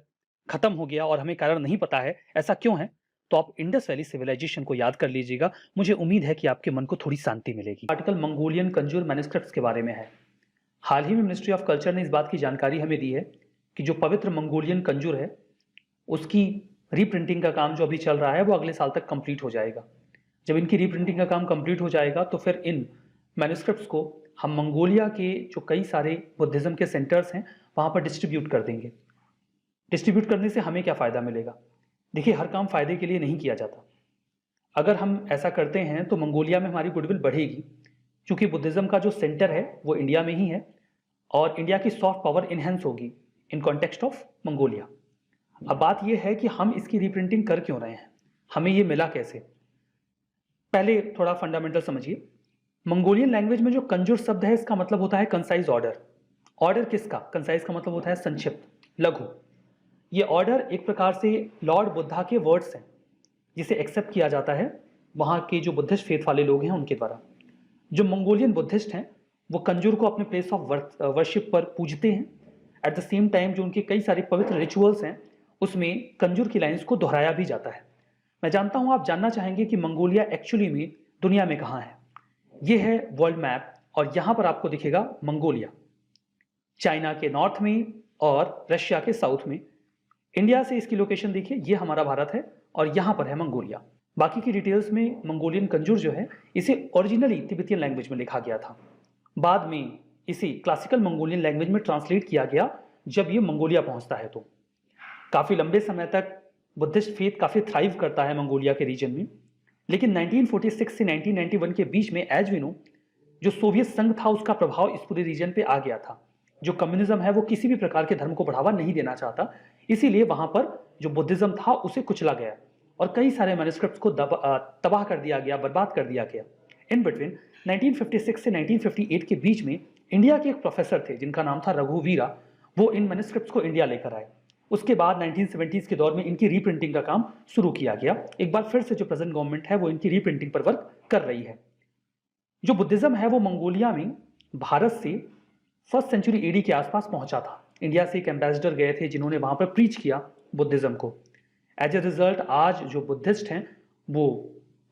खत्म हो गया और हमें कारण नहीं पता है, ऐसा क्यों है, तो आप इंडस वैली सिविलाइजेशन को याद कर लीजिएगा। मुझे उम्मीद है कि आपके मन को थोड़ी शांति मिलेगी। आर्टिकल मंगोलियन कंजूर मैन्युस्क्रिप्ट्स के बारे में है। हाल ही में मिनिस्ट्री ऑफ कल्चर ने इस बात की जानकारी हमें दी है कि जो पवित्र मंगोलियन कंजूर है उसकी रीप्रिंटिंग का काम जो अभी चल रहा है वो अगले साल तक कंप्लीट हो जाएगा। जब इनकी रीप्रिंटिंग का काम कंप्लीट हो जाएगा तो फिर इन मैन्युस्क्रिप्ट्स को हम मंगोलिया के जो कई सारे बुद्धिज्म के सेंटर्स हैं वहां पर डिस्ट्रीब्यूट कर देंगे। डिस्ट्रीब्यूट करने से हमें क्या फ़ायदा मिलेगा? देखिए, हर काम फ़ायदे के लिए नहीं किया जाता। अगर हम ऐसा करते हैं तो मंगोलिया में हमारी गुडविल बढ़ेगी, क्योंकि बुद्धिज्म का जो सेंटर है वो इंडिया में ही है और इंडिया की सॉफ्ट पावर इन्हेंस होगी इन कॉन्टेक्स्ट ऑफ मंगोलिया। अब बात यह है कि हम इसकी रीप्रिंटिंग कर क्यों रहे हैं, हमें ये मिला कैसे? पहले थोड़ा फंडामेंटल समझिए। मंगोलियन लैंग्वेज में जो कंजूर शब्द है इसका मतलब होता है कंसाइज ऑर्डर। ऑर्डर किसका? कंसाइज का मतलब होता है संक्षिप्त, लघु। ये ऑर्डर एक प्रकार से लॉर्ड बुद्धा के वर्ड्स हैं जिसे एक्सेप्ट किया जाता है वहाँ के जो बुद्धिस्ट फेथ वाले लोग हैं उनके द्वारा। जो मंगोलियन बुद्धिस्ट हैं वो कंजूर को अपने प्लेस ऑफ वर्शिप पर पूजते हैं। एट द सेम टाइम जो उनके कई सारे पवित्र रिचुअल्स हैं उसमें कंजूर की लाइन्स को दोहराया भी जाता है। मैं जानता हूँ आप जानना चाहेंगे कि मंगोलिया एक्चुअली में दुनिया में कहाँ है। ये है वर्ल्ड मैप और यहाँ पर आपको दिखेगा मंगोलिया, चाइना के नॉर्थ में और रशिया के साउथ में। इंडिया से इसकी लोकेशन देखिए, ये हमारा भारत है और यहाँ पर है मंगोलिया। बाकी की डिटेल्स में मंगोलियन कंजूर जो है इसे ओरिजिनली तिब्बतियन लैंग्वेज में लिखा गया था, बाद में इसे क्लासिकल मंगोलियन लैंग्वेज में ट्रांसलेट किया गया जब ये मंगोलिया पहुंचता है। तो काफ़ी लंबे समय तक बुद्धिस्ट फेथ काफ़ी थ्राइव करता है मंगोलिया के रीजन में, लेकिन 1946 से 1991 के बीच में एज वी नो जो सोवियत संघ था उसका प्रभाव इस पूरे रीजन पे आ गया था। जो कम्युनिज्म है वो किसी भी प्रकार के धर्म को बढ़ावा नहीं देना चाहता, इसीलिए वहां पर जो बुद्धिज्म था उसे कुचला गया और कई सारे मैन्युस्क्रिप्ट्स को तबाह कर दिया गया, बर्बाद कर दिया गया। इन बिटवीन 1956 से 1958 के बीच में इंडिया के एक प्रोफेसर थे जिनका नाम था रघुवीरा, वो इन मैन्युस्क्रिप्ट्स को इंडिया लेकर आए। उसके बाद 1970s के दौर में इनकी रीप्रिंटिंग का काम शुरू किया गया। एक बार फिर से जो प्रेजेंट गवर्नमेंट है वो इनकी रीप्रिंटिंग पर वर्क कर रही है। जो बुद्धिज्म है वो मंगोलिया में भारत से 1st सेंचुरी एडी के आसपास पहुंचा था। इंडिया से एक एम्बेसडर गए थे जिन्होंने वहां पर प्रीच किया बुद्धिज्म को। एज ए रिजल्ट आज जो बुद्धिस्ट हैं वो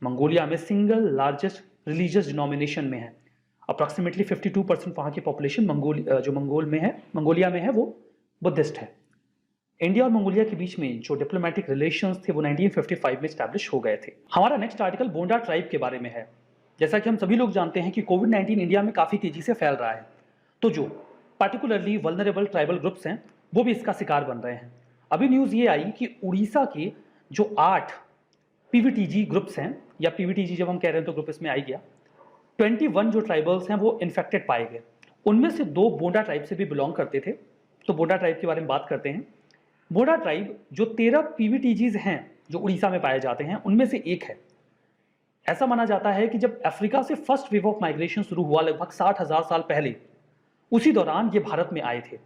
मंगोलिया में सिंगल लार्जेस्ट रिलीजियस डिनोमिनेशन में है। अप्रॉक्सीमेटली 52% वहां की पॉपुलेशन मंगोलिया में है वो बुद्धिस्ट है। इंडिया और मंगोलिया के बीच में जो डिप्लोमेटिक रिलेशंस थे वो 1955 में स्टैब्लिश हो गए थे। हमारा नेक्स्ट आर्टिकल बोंडा ट्राइब के बारे में है। जैसा कि हम सभी लोग जानते हैं कि कोविड-19 इंडिया में काफ़ी तेजी से फैल रहा है, तो जो पार्टिकुलरली वल्नरेबल ट्राइबल ग्रुप्स हैं वो भी इसका शिकार बन रहे हैं। अभी न्यूज़ ये आई कि उड़ीसा के जो 8 पीवीटीजी ग्रुप्स हैं, या पीवीटीजी जब हम कह रहे हैं तो ग्रुप इसमें आ ही गया, 21 जो ट्राइबल्स हैं वो इन्फेक्टेड पाए गए। उनमें से 2 बोंडा ट्राइब से भी बिलोंग करते थे। तो बोंडा ट्राइब के बारे में बात करते हैं। बोंडा ट्राइब जो 13 पीवीटीजीज हैं जो उड़ीसा में पाए जाते हैं उनमें से एक है। ऐसा माना जाता है कि जब अफ्रीका से फर्स्ट वेव ऑफ माइग्रेशन शुरू हुआ लगभग 60,000 साल पहले, उसी दौरान ये भारत में आए थे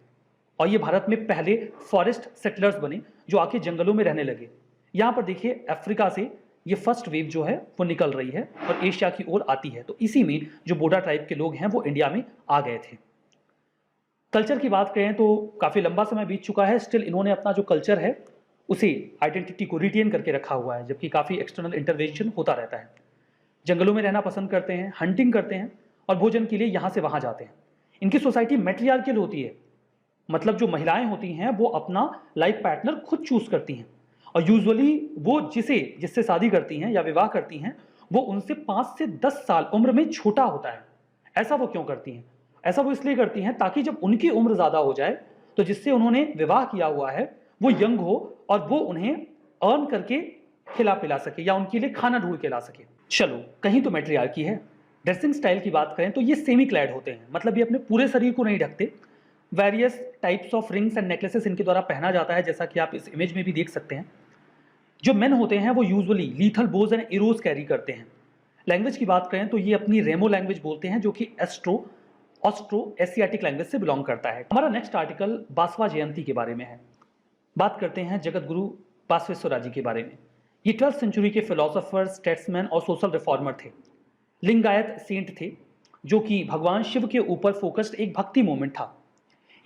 और ये भारत में पहले फॉरेस्ट सेटलर्स बने जो आके जंगलों में रहने लगे। यहाँ पर देखिए अफ्रीका से ये फर्स्ट वेव जो है वो निकल रही है और एशिया की ओर आती है। तो इसी में जो बोडा ट्राइब के लोग हैं वो इंडिया में आ गए थे। कल्चर की बात करें तो काफ़ी लंबा समय बीत चुका है, स्टिल इन्होंने अपना जो कल्चर है उसे आइडेंटिटी को रिटेन करके रखा हुआ है, जबकि काफ़ी एक्सटर्नल इंटरवेंशन होता रहता है। जंगलों में रहना पसंद करते हैं, हंटिंग करते हैं और भोजन के लिए यहाँ से वहाँ जाते हैं। इनकी सोसाइटी मैट्रियार्कियल होती है, मतलब जो महिलाएं होती हैं वो अपना लाइफ पार्टनर खुद चूज करती हैं और यूजुअली वो जिससे शादी करती हैं या विवाह करती हैं वो उनसे 5 से 10 साल उम्र में छोटा होता है। ऐसा वो क्यों करती हैं? ऐसा वो इसलिए करती हैं ताकि जब उनकी उम्र ज़्यादा हो जाए तो जिससे उन्होंने विवाह किया हुआ है वो यंग हो और वो उन्हें अर्न करके खिला पिला सके या उनके लिए खाना ढूंढ के ला सके। चलो, कहीं तो मैट्रियार्की है। ड्रेसिंग स्टाइल की बात करें तो ये सेमी क्लैड होते हैं, मतलब ये अपने पूरे शरीर को नहीं ढकते, various types of rings and necklaces इनके द्वारा पहना जाता है, जैसा कि आप इस इमेज में भी देख सकते हैं। जो मेन होते हैं वो usually lethal Bhoj and arrows carry करते हैं। लैंग्वेज की बात करें तो ये अपनी रेमो लैंग्वेज बोलते हैं, जो कि ऑस्ट्रो एशियाटिक लैंग्वेज से बिलोंग करता है। हमारा नेक्स्ट आर्टिकल बासवा जयंती के बारे में है। बात करते हैं जगत गुरु बासवेश्वराजी के बारे में। ये 12th सेंचुरी के फिलोसोफर, स्टेट्समैन और सोशल रिफॉर्मर थे। लिंगायत सेंट थे, जो कि भगवान शिव के ऊपर फोकस्ड एक भक्ति मूवमेंट था।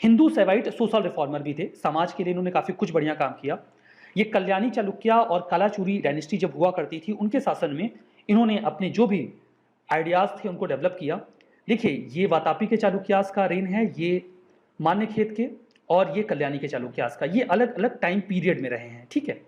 हिंदू सेवाइट सोशल रिफॉर्मर भी थे। समाज के लिए इन्होंने काफी कुछ बढ़िया काम किया। ये कल्याणी चालुक्या और कालाचूरी डायनेस्टी जब हुआ करती थी, उनके शासन में इन्होंने अपने जो भी आइडियाज थे उनको डेवलप किया। देखिए, ये वातापी के चालुक्यास का रेन है, ये मान्यखेत के, और ये कल्याणी के चालुक्यास का। ये अलग अलग टाइम पीरियड में रहे हैं, ठीक है।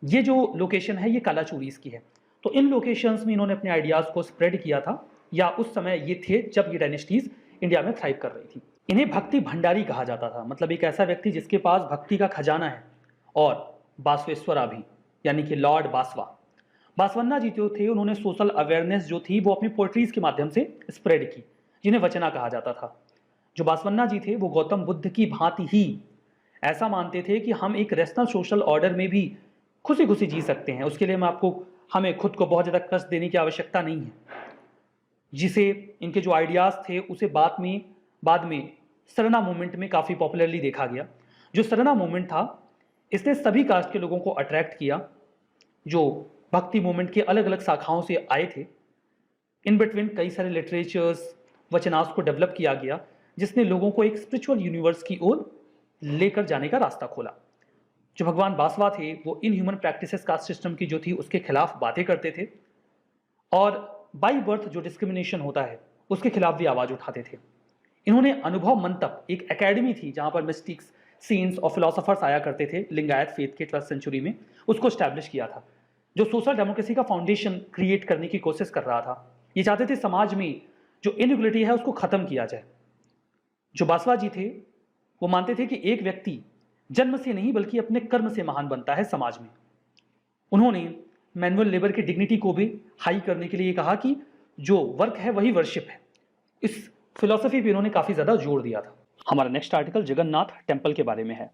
ये जो लोकेशन है ये कालाचूरीज की है। तो इन लोकेशंस में इन्होंने अपने आइडियाज को स्प्रेड किया था, या उस समय ये थे जब ये डायनेस्टीज इंडिया में थ्राइव कर रही थी। इन्हें भक्ति भंडारी कहा जाता था, मतलब एक ऐसा व्यक्ति जिसके पास भक्ति का खजाना है। और बासवेश्वरा भी, यानी कि लॉर्ड बासवा। बासवन्ना जी जो थे, उन्होंने सोशल अवेयरनेस जो थी वो अपनी पोएट्रीज के माध्यम से स्प्रेड की, जिन्हें वचना कहा जाता था। जो बासवन्ना जी थे वो गौतम बुद्ध की भांति ही ऐसा मानते थे कि हम एक रेशनल सोशल ऑर्डर में भी खुशी खुशी जी सकते हैं। उसके लिए हमें खुद को बहुत ज़्यादा कष्ट देने की आवश्यकता नहीं है। जिसे इनके जो आइडियाज़ थे उसे बाद में सरना मूवमेंट में काफ़ी पॉपुलरली देखा गया। जो सरना मूवमेंट था, इसने सभी कास्ट के लोगों को अट्रैक्ट किया, जो भक्ति मूवमेंट के अलग अलग शाखाओं से आए थे। इन बिटवीन कई सारे लिटरेचर्स, वचनास को डेवलप किया गया, जिसने लोगों को एक स्पिरिचुअल यूनिवर्स की ओर लेकर जाने का रास्ता खोला। जो भगवान बासवा थे वो in human practices caste system की जो थी उसके खिलाफ बातें करते थे, और बाई बर्थ जो डिस्क्रिमिनेशन होता है उसके खिलाफ भी आवाज उठाते थे। इन्होंने अनुभव मंतप, एक एकेडमी थी जहां पर मिस्टिक्स, सेंट्स और फिलोसोफर्स आया करते थे लिंगायत फेथ के 12th सेंचुरी में, उसको स्टैब्लिश किया था, जो सोशल डेमोक्रेसी का फाउंडेशन क्रिएट करने की कोशिश कर रहा था। ये चाहते थे समाज में जो इनइक्वलिटी है उसको खत्म किया जाए। जो बासवा जी थे वो मानते थे कि एक व्यक्ति जन्म से नहीं बल्कि अपने कर्म से महान बनता है समाज में। उन्होंने मैनुअल लेबर की डिग्निटी को भी हाई करने के लिए कहा कि जो वर्क है वही वर्शिप है। इस फिलॉसफी पे इन्होंने काफी ज्यादा जोर दिया था। हमारा नेक्स्ट आर्टिकल जगन्नाथ टेम्पल के बारे में है।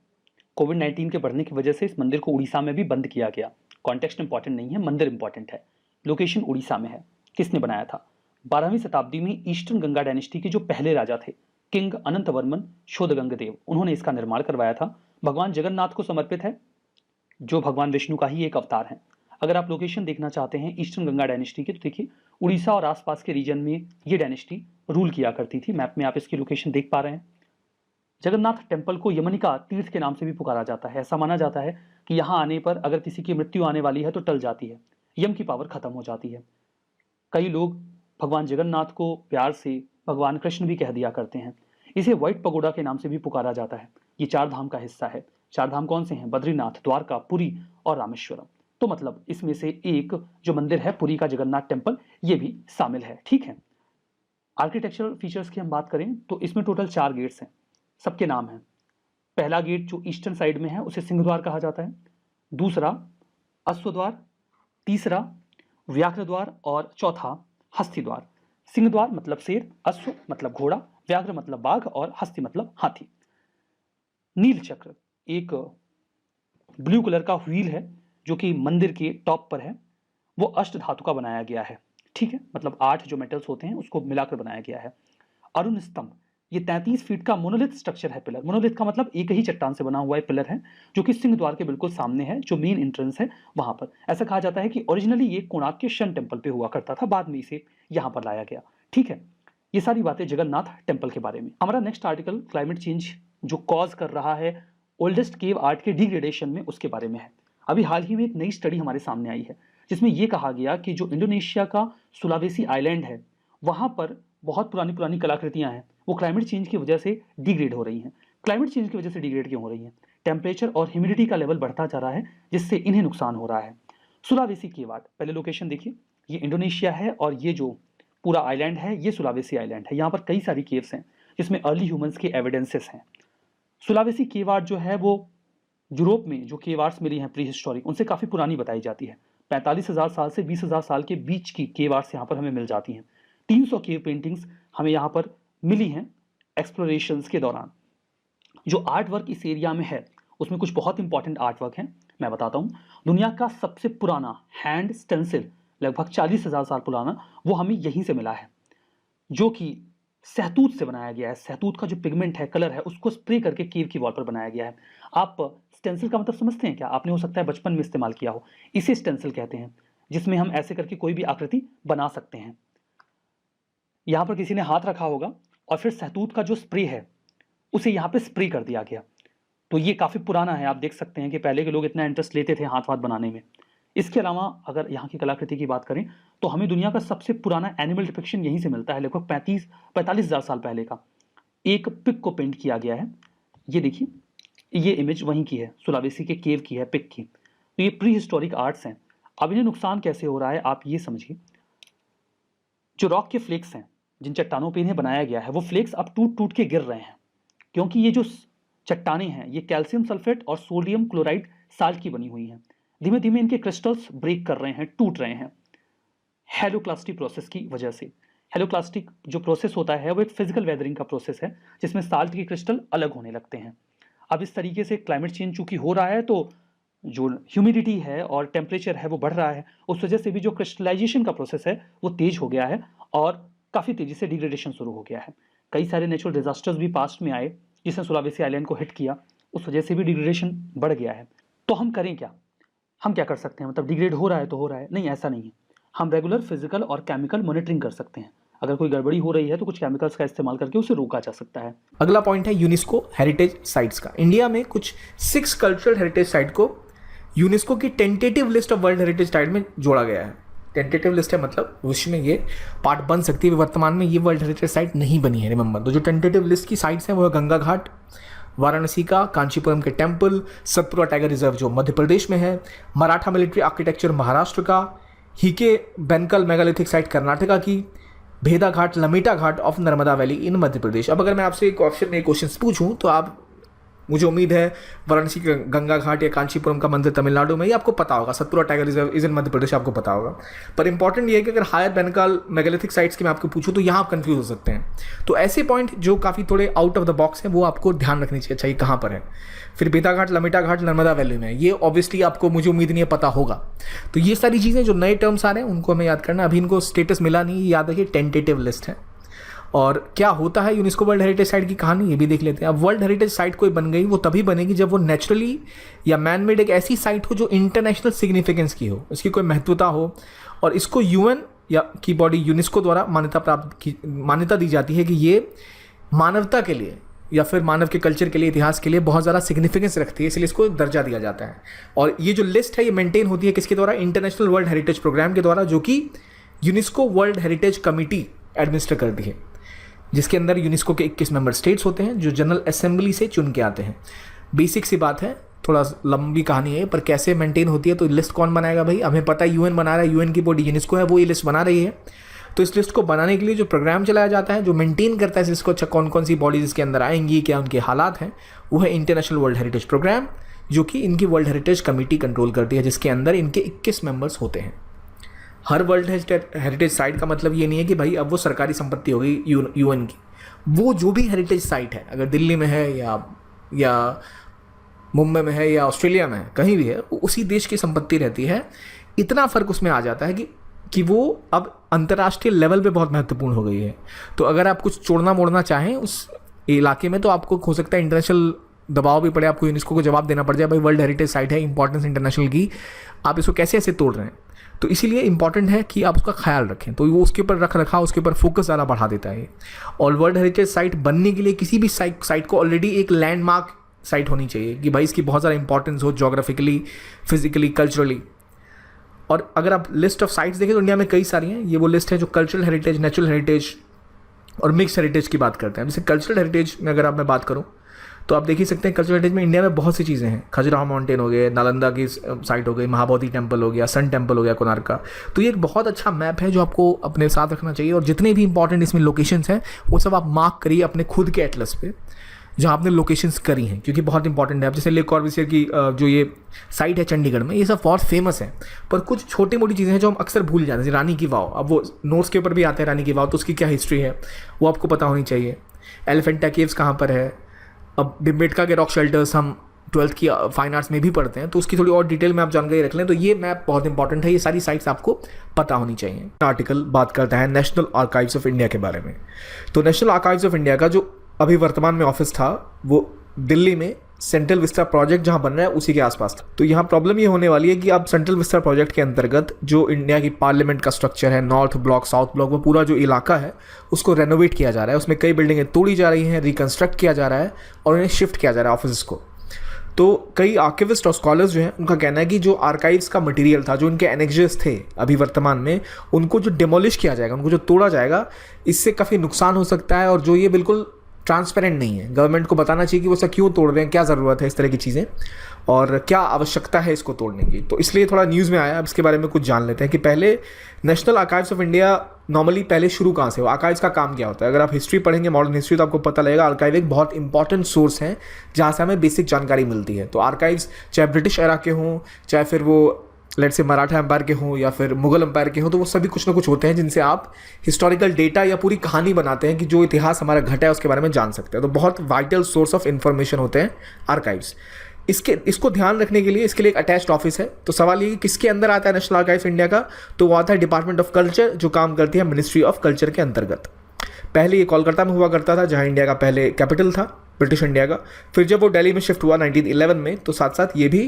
कोविड-19 के बढ़ने की वजह से इस मंदिर को उड़ीसा में भी बंद किया गया। कॉन्टेक्स्ट इंपॉर्टेंट नहीं है, मंदिर इंपॉर्टेंट है। लोकेशन उड़ीसा में है। किसने बनाया था? 12वीं शताब्दी में ईस्टर्न गंगा डायनेस्टी के जो पहले राजा थे, किंग अनंतवर्मन शोधगंगदेव, उन्होंने इसका निर्माण करवाया था। भगवान जगन्नाथ को समर्पित है, जो भगवान विष्णु का ही एक अवतार है। अगर आप लोकेशन देखना चाहते हैं ईस्टर्न गंगा डायनेस्टी की, तो देखिए उड़ीसा और आसपास के रीजन में ये डायनेस्टी रूल किया करती थी। मैप में आप इसकी लोकेशन देख पा रहे हैं। जगन्नाथ टेम्पल को यमनिका तीर्थ के नाम से भी पुकारा जाता है। ऐसा माना जाता है कि यहाँ आने पर अगर किसी की मृत्यु आने वाली है तो टल जाती है, यम की पावर खत्म हो जाती है। कई लोग भगवान जगन्नाथ को प्यार से भगवान कृष्ण भी कह दिया करते हैं। इसे व्हाइट पगोडा के नाम से भी पुकारा जाता है। ये 4 धाम का हिस्सा है। 4 धाम कौन से हैं? बद्रीनाथ, द्वारका, पुरी और रामेश्वरम। तो मतलब इसमें से एक जो मंदिर है पुरी का जगन्नाथ टेम्पल, ये भी शामिल है, ठीक है। आर्किटेक्चरल फीचर्स की हम बात करें तो इसमें टोटल 4 गेट्स हैं। सबके नाम हैं। पहला गेट जो ईस्टर्न साइड में है उसे सिंहद्वार कहा जाता है। दूसरा अश्वद्वार, तीसरा व्याघ्र द्वार और चौथा हस्ती द्वार। सिंहद्वार मतलब शेर, अश्व मतलब घोड़ा, व्याघ्र मतलब बाघ और हस्ती मतलब हाथी। नील चक्र एक ब्लू कलर का व्हील है जो कि मंदिर के टॉप पर है। वो अष्ट धातु का बनाया गया है, ठीक है, मतलब 8 जो मेटल्स होते हैं उसको मिलाकर बनाया गया है। अरुण स्तंभ, ये 33 फीट का मोनोलिथ स्ट्रक्चर है। पिलर, मोनोलिथ का मतलब एक ही चट्टान से बना हुआ एक पिलर है, जो कि सिंह द्वार के बिल्कुल सामने है, जो मेन एंट्रेंस है वहां पर। ऐसा कहा जाता है कि ओरिजिनली ये कोणार्क के शन टेम्पल पे हुआ करता था, बाद में इसे यहां पर लाया गया, ठीक है। ये सारी बातें जगन्नाथ टेम्पल के बारे में। हमारा नेक्स्ट आर्टिकल क्लाइमेट चेंज जो कॉज कर रहा है ओल्डेस्ट केव आर्ट के डिग्रेडेशन में, उसके बारे में है। अभी हाल ही में एक नई स्टडी हमारे सामने आई है जिसमें यह कहा गया कि जो इंडोनेशिया का सुलावेसी आइलैंड है वहां पर बहुत पुरानी पुरानी कलाकृतियां हैं, वो क्लाइमेट चेंज की वजह से डिग्रेड हो रही हैं। क्लाइमेट चेंज की वजह से डिग्रेड क्यों हो रही हैं? टेम्परेचर और ह्यूमिडिटी का लेवल बढ़ता जा रहा है, जिससे इन्हें नुकसान हो रहा है। सुलावेसी केव आर्ट, पहले लोकेशन देखिए, ये इंडोनेशिया है और ये जो पूरा आइलैंड है ये सुलावेसी आइलैंड है। यहाँ पर कई सारी केव्स हैं जिसमें अर्ली ह्यूमंस के एविडेंसेस हैं। सुलावेसी केव आर्ट जो है वो यूरोप में जो केव आर्ट्स मिली हैं प्री हिस्टोरिक, उनसे काफ़ी पुरानी बताई जाती है। 45,000 साल से 20,000 साल के बीच की केव आर्ट्स यहाँ पर हमें मिल जाती हैं। 300 केव पेंटिंग्स हमें यहाँ पर मिली हैं एक्सप्लोरेशंस के दौरान। जो आर्ट वर्क इस एरिया में है उसमें कुछ बहुत इंपॉर्टेंट आर्ट वर्क हैं, मैं बताता हूँ। दुनिया का सबसे पुराना हैंड स्टेंसिल, लगभग 40,000 साल पुराना, वो हमें यहीं से मिला है, जो कि सहतूत से बनाया गया है। सहतूत का जो पिगमेंट है, कलर है, उसको स्प्रे करके केव की वॉल पर बनाया गया है। आप स्टेंसिल का मतलब समझते हैं क्या? आपने हो सकता है बचपन में इस्तेमाल किया हो। इसे स्टेंसिल कहते हैं, जिसमें हम ऐसे करके कोई भी आकृति बना सकते हैं। यहाँ पर किसी ने हाथ रखा होगा और फिर सहतूत का जो स्प्रे है उसे यहाँ पे स्प्रे कर दिया गया। तो ये काफ़ी पुराना है। आप देख सकते हैं कि पहले के लोग इतना इंटरेस्ट लेते थे हाथ बनाने में। इसके अलावा अगर यहाँ की कलाकृति की बात करें तो हमें दुनिया का सबसे पुराना एनिमल डिपिक्शन यहीं से मिलता है, लगभग 45,000 साल पहले का। एक पिग को पेंट किया गया है। ये देखिए, ये इमेज वहीं की है, सुलावेसी के केव की है, पिग की। तो ये प्री हिस्टोरिक आर्ट्स हैं। अब इन्हें नुकसान कैसे हो रहा है आप ये समझिए। जो रॉक के फ्लेक्स हैं, जिन चट्टानों पर इन्हें बनाया गया है, वो फ्लेक्स अब टूट टूट के गिर रहे हैं, क्योंकि ये जो चट्टानें हैं ये कैल्शियम सल्फेट और सोडियम क्लोराइड साल्ट की बनी हुई हैं। धीमे धीमे इनके क्रिस्टल्स ब्रेक कर रहे हैं, टूट रहे हैं, हेलोक्लास्टिक प्रोसेस की वजह से। हेलोक्लास्टिक जो प्रोसेस होता है वो एक फिजिकल वेदरिंग का प्रोसेस है, जिसमें साल्ट के क्रिस्टल अलग होने लगते हैं। अब इस तरीके से क्लाइमेट चेंज चूंकि हो रहा है तो जो ह्यूमिडिटी है और टेम्परेचर है वो बढ़ रहा है। उस वजह से भी जो क्रिस्टलाइजेशन का प्रोसेस है वो तेज हो गया है और काफ़ी तेजी से डिग्रेडेशन शुरू हो गया है। कई सारे नेचुरल डिजास्टर्स भी पास्ट में आए जिसने सुलावेसी आइलैंड को हिट किया, उस वजह से भी डिग्रेडेशन बढ़ गया है। तो हम करें क्या? हम क्या कर सकते हैं? मतलब डिग्रेड हो रहा है तो हो रहा है? नहीं, ऐसा नहीं है। हम रेगुलर फिजिकल और केमिकल मॉनिटरिंग कर सकते हैं। अगर कोई गड़बड़ी हो रही है तो कुछ केमिकल्स का इस्तेमाल करके उसे रोका जा सकता है। अगला पॉइंट है यूनेस्को हेरिटेज साइट्स का। इंडिया में कुछ 6 कल्चरल हेरिटेज साइट को यूनेस्को की tentative list of world heritage site में जोड़ा गया है। टेंटेटिव लिस्ट है मतलब विश्व में ये पार्ट बन सकती है। वर्तमान में ये वर्ल्ड हेरिटेज साइट नहीं बनी है, रिमेंबर। तो जो टेंटेटिव लिस्ट की साइट्स हैं वो है गंगा घाट वाराणसी का, कांचीपुरम के टेम्पल, सतपुरा टाइगर रिजर्व जो मध्य प्रदेश में है, मराठा मिलिट्री आर्किटेक्चर महाराष्ट्र का, हीके बेनकल मेगालिथिक साइट कर्नाटका की, भेदा घाट लमेटा घाट of Narmada valley in Madhya प्रदेश। अब अगर मैं आपसे एक ऑप्शन में क्वेश्चन पूछूं तो आप, मुझे उम्मीद है वाराणसी का गंगा घाट या कांचीपुरम का मंदिर तमिलनाडु में, ये आपको पता होगा। Satpura tiger reserve is in Madhya Pradesh, आपको पता होगा। पर इंपॉर्टेंट ये है कि अगर हायर बेनकाल मेगालिथिक साइट्स की मैं आपको पूछूं तो यहाँ आप कंफ्यूज हो सकते हैं। तो ऐसे पॉइंट जो काफ़ी थोड़े आउट ऑफ द बॉक्स हैं वो आपको ध्यान रखनी चाहिए। अच्छा, ये कहाँ पर है? फिर बेता घाट लमेटा घाट नर्मदा वैली में, ये ऑब्वियसली आपको, मुझे उम्मीद नहीं है, पता होगा। तो ये सारी चीज़ें जो नए टर्म्स आ रहे हैं उनको हमें याद करना। अभी इनको स्टेटस मिला नहीं, याद रखिए टेंटेटिव लिस्ट है। और क्या होता है यूनेस्को वर्ल्ड हेरिटेज साइट की कहानी, ये भी देख लेते हैं। अब वर्ल्ड हेरिटेज साइट कोई बन गई, वो तभी बनेगी जब वो नेचुरली या मैन मेड एक ऐसी साइट हो जो इंटरनेशनल सिग्निफिकेंस की हो, इसकी कोई महत्वता हो, और इसको यूएन या की बॉडी यूनेस्को द्वारा मान्यता दी जाती है कि ये मानवता के लिए या फिर मानव के कल्चर के लिए, इतिहास के लिए बहुत ज़्यादा सिग्निफिकेंस रखती है, इसलिए इसको दर्जा दिया जाता है। और ये जो लिस्ट है ये मेंटेन होती है किसके द्वारा? इंटरनेशनल वर्ल्ड हेरिटेज प्रोग्राम के द्वारा, जो कि UNESCO world heritage committee administer करती है, जिसके अंदर यूनेस्को के 21 मेंबर स्टेट्स होते हैं जो जनरल असेंबली से चुन के आते हैं। बेसिक सी बात है, थोड़ा लंबी कहानी है, पर कैसे मेंटेन होती है? तो लिस्ट कौन बनाएगा भाई? हमें पता है यूएन बना रहा है, यूएन की बॉडी यूनेस्को है, वो ये लिस्ट बना रही है। तो इस लिस्ट को बनाने के लिए जो प्रोग्राम चलाया जाता है, जो मेंटेन करता है इस लिस्ट को, अच्छा कौन कौन सी बॉडीज इसके अंदर आएंगी, क्या उनके हालात हैं, वो है इंटरनेशनल वर्ल्ड हेरिटेज प्रोग्राम, जो कि इनकी वर्ल्ड हेरिटेज कमेटी कंट्रोल करती है, जिसके अंदर इनके 21 मेंबर्स होते हैं। हर वर्ल्ड हेरिटेज साइट का मतलब ये नहीं है कि भाई अब वो सरकारी संपत्ति हो गई यूएन की। वो जो भी हेरिटेज साइट है, अगर दिल्ली में है या मुंबई में है या ऑस्ट्रेलिया में है, कहीं भी है, उसी देश की संपत्ति रहती है। इतना फ़र्क उसमें आ जाता है कि वो अब अंतर्राष्ट्रीय लेवल पे बहुत महत्वपूर्ण हो गई है। तो अगर आप कुछ तोड़ना मोड़ना चाहें उस इलाके में, तो आपको हो सकता है इंटरनेशनल दबाव भी पड़े, आपको यूनेस्को को जवाब देना पड़ जाए, भाई वर्ल्ड हेरिटेज साइट है, इंपॉर्टेंस इंटरनेशनल की, आप इसको कैसे ऐसे तोड़ रहे हैं। तो इसीलिए इंपॉर्टेंट है कि आप उसका ख्याल रखें। तो वो उसके ऊपर रख रखा, उसके ऊपर फोकस ज़्यादा बढ़ा देता है। और वर्ल्ड हेरिटेज साइट बनने के लिए किसी भी साइट को ऑलरेडी एक लैंडमार्क साइट होनी चाहिए कि भाई इसकी बहुत ज़्यादा इंपॉर्टेंस हो, जोग्राफिकली, फिजिकली, कल्चरली। और अगर आप लिस्ट ऑफ साइट्स देखें तो इंडिया में कई सारी हैं। ये वो लिस्ट है जो कल्चरल हेरिटेज, नेचुरल हेरिटेज और मिक्स हेरिटेज की बात करते हैं। जैसे कल्चरल हेरिटेज में अगर मैं बात करूँ तो आप देख ही सकते हैं, कल्चरल हेरिटेज में इंडिया में बहुत सी चीज़ें हैं। खजुराहो माउंटेन हो गए, नालंदा की साइट हो गई, महाबोधि टेम्पल हो गया, सन टेम्पल हो गया कोणार्क का। तो ये एक बहुत अच्छा मैप है जो आपको अपने साथ रखना चाहिए। और जितने भी इंपॉर्टेंट इसमें लोकेशंस हैं वो सब आप मार्क करिए अपने खुद के एटलस पे जहाँ आपने लोकेशंस करी हैं, क्योंकि बहुत इंपॉर्टेंट है। अब जैसे लेक कॉर्बूसियर की जो ये साइट है चंडीगढ़ में, ये सब बहुत फेमस है। पर कुछ छोटी मोटी चीज़ें हैं जो हम अक्सर भूल जाते हैं, जैसे रानी की वाव। अब वो नोट्स के ऊपर भी आते हैं रानी की वाव, तो उसकी क्या हिस्ट्री है वो आपको पता होनी चाहिए। एलिफेंटा केव्स कहाँ पर है, अब भिमबेटका के रॉक शेल्टर्स हम 12th की फाइन आर्ट्स में भी पढ़ते हैं, तो उसकी थोड़ी और डिटेल में आप जानकारी रख लें। तो ये मैप बहुत इंपॉर्टेंट है, ये सारी साइट्स आपको पता होनी चाहिए। आर्टिकल बात करता है नेशनल आर्काइव्स ऑफ इंडिया के बारे में। तो नेशनल आर्काइव्स ऑफ इंडिया का जो अभी वर्तमान में ऑफिस था वो दिल्ली में सेंट्रल विस्टा प्रोजेक्ट जहां बन रहा है उसी के आसपास था। तो यहाँ प्रॉब्लम ये होने वाली है कि अब सेंट्रल विस्टा प्रोजेक्ट के अंतर्गत जो इंडिया की पार्लियामेंट का स्ट्रक्चर है, नॉर्थ ब्लॉक, साउथ ब्लॉक, वो पूरा जो इलाका है उसको रेनोवेट किया जा रहा है। उसमें कई बिल्डिंगें तोड़ी जा रही हैं, रिकंस्ट्रक्ट किया जा रहा है और उन्हें शिफ्ट किया जा रहा है ऑफिस को। तो कई आर्किविस्ट और स्कॉलर्स जो हैं उनका कहना है कि जो आर्काइव्स का मटेरियल था, जो उनके एनेक्सेस थे अभी वर्तमान में, उनको जो डिमोलिश किया जाएगा, उनको जो तोड़ा जाएगा, इससे काफ़ी नुकसान हो सकता है। और जो ये बिल्कुल ट्रांसपेरेंट नहीं है, गवर्नमेंट को बताना चाहिए कि वो सब क्यों तोड़ रहे हैं, क्या ज़रूरत है इस तरह की चीज़ें और क्या आवश्यकता है इसको तोड़ने की। तो इसलिए थोड़ा न्यूज़ में आया, अब इसके बारे में कुछ जान लेते हैं कि पहले national archives of India normally पहले शुरू कहाँ से हो, आर्काइव्स का काम क्या होता है। अगर आप हिस्ट्री पढ़ेंगे, मॉडर्न हिस्ट्री, तो आपको पता लगेगा आर्काइव एक बहुत इंपॉर्टेंट सोर्स है जहाँ से हमें बेसिक जानकारी मिलती है। तो आर्काइव्स चाहे ब्रिटिश एरा के हों, चाहे फिर वो लेट से मराठा एम्पायर के हों या फिर मुगल एम्पायर के हों, तो वो सभी कुछ ना कुछ होते हैं जिनसे आप हिस्टोरिकल डेटा या पूरी कहानी बनाते हैं कि जो इतिहास हमारा घटा है उसके बारे में जान सकते हैं। तो बहुत वाइटल सोर्स ऑफ इंफॉर्मेशन होते हैं आर्काइव्स। इसको ध्यान रखने के लिए इसके लिए एक अटैच्ड ऑफिस है। तो सवाल ये कि किसके अंदर आता है नेशनल आर्काइव्स इंडिया का, तो वो आता है डिपार्टमेंट ऑफ कल्चर, जो काम करती है मिनिस्ट्री ऑफ कल्चर के अंतर्गत। पहले ये कोलकाता में हुआ करता था, जहाँ इंडिया का पहले कैपिटल था ब्रिटिश इंडिया का। फिर जब वो दिल्ली में शिफ्ट हुआ 1911 में, तो साथ साथ ये भी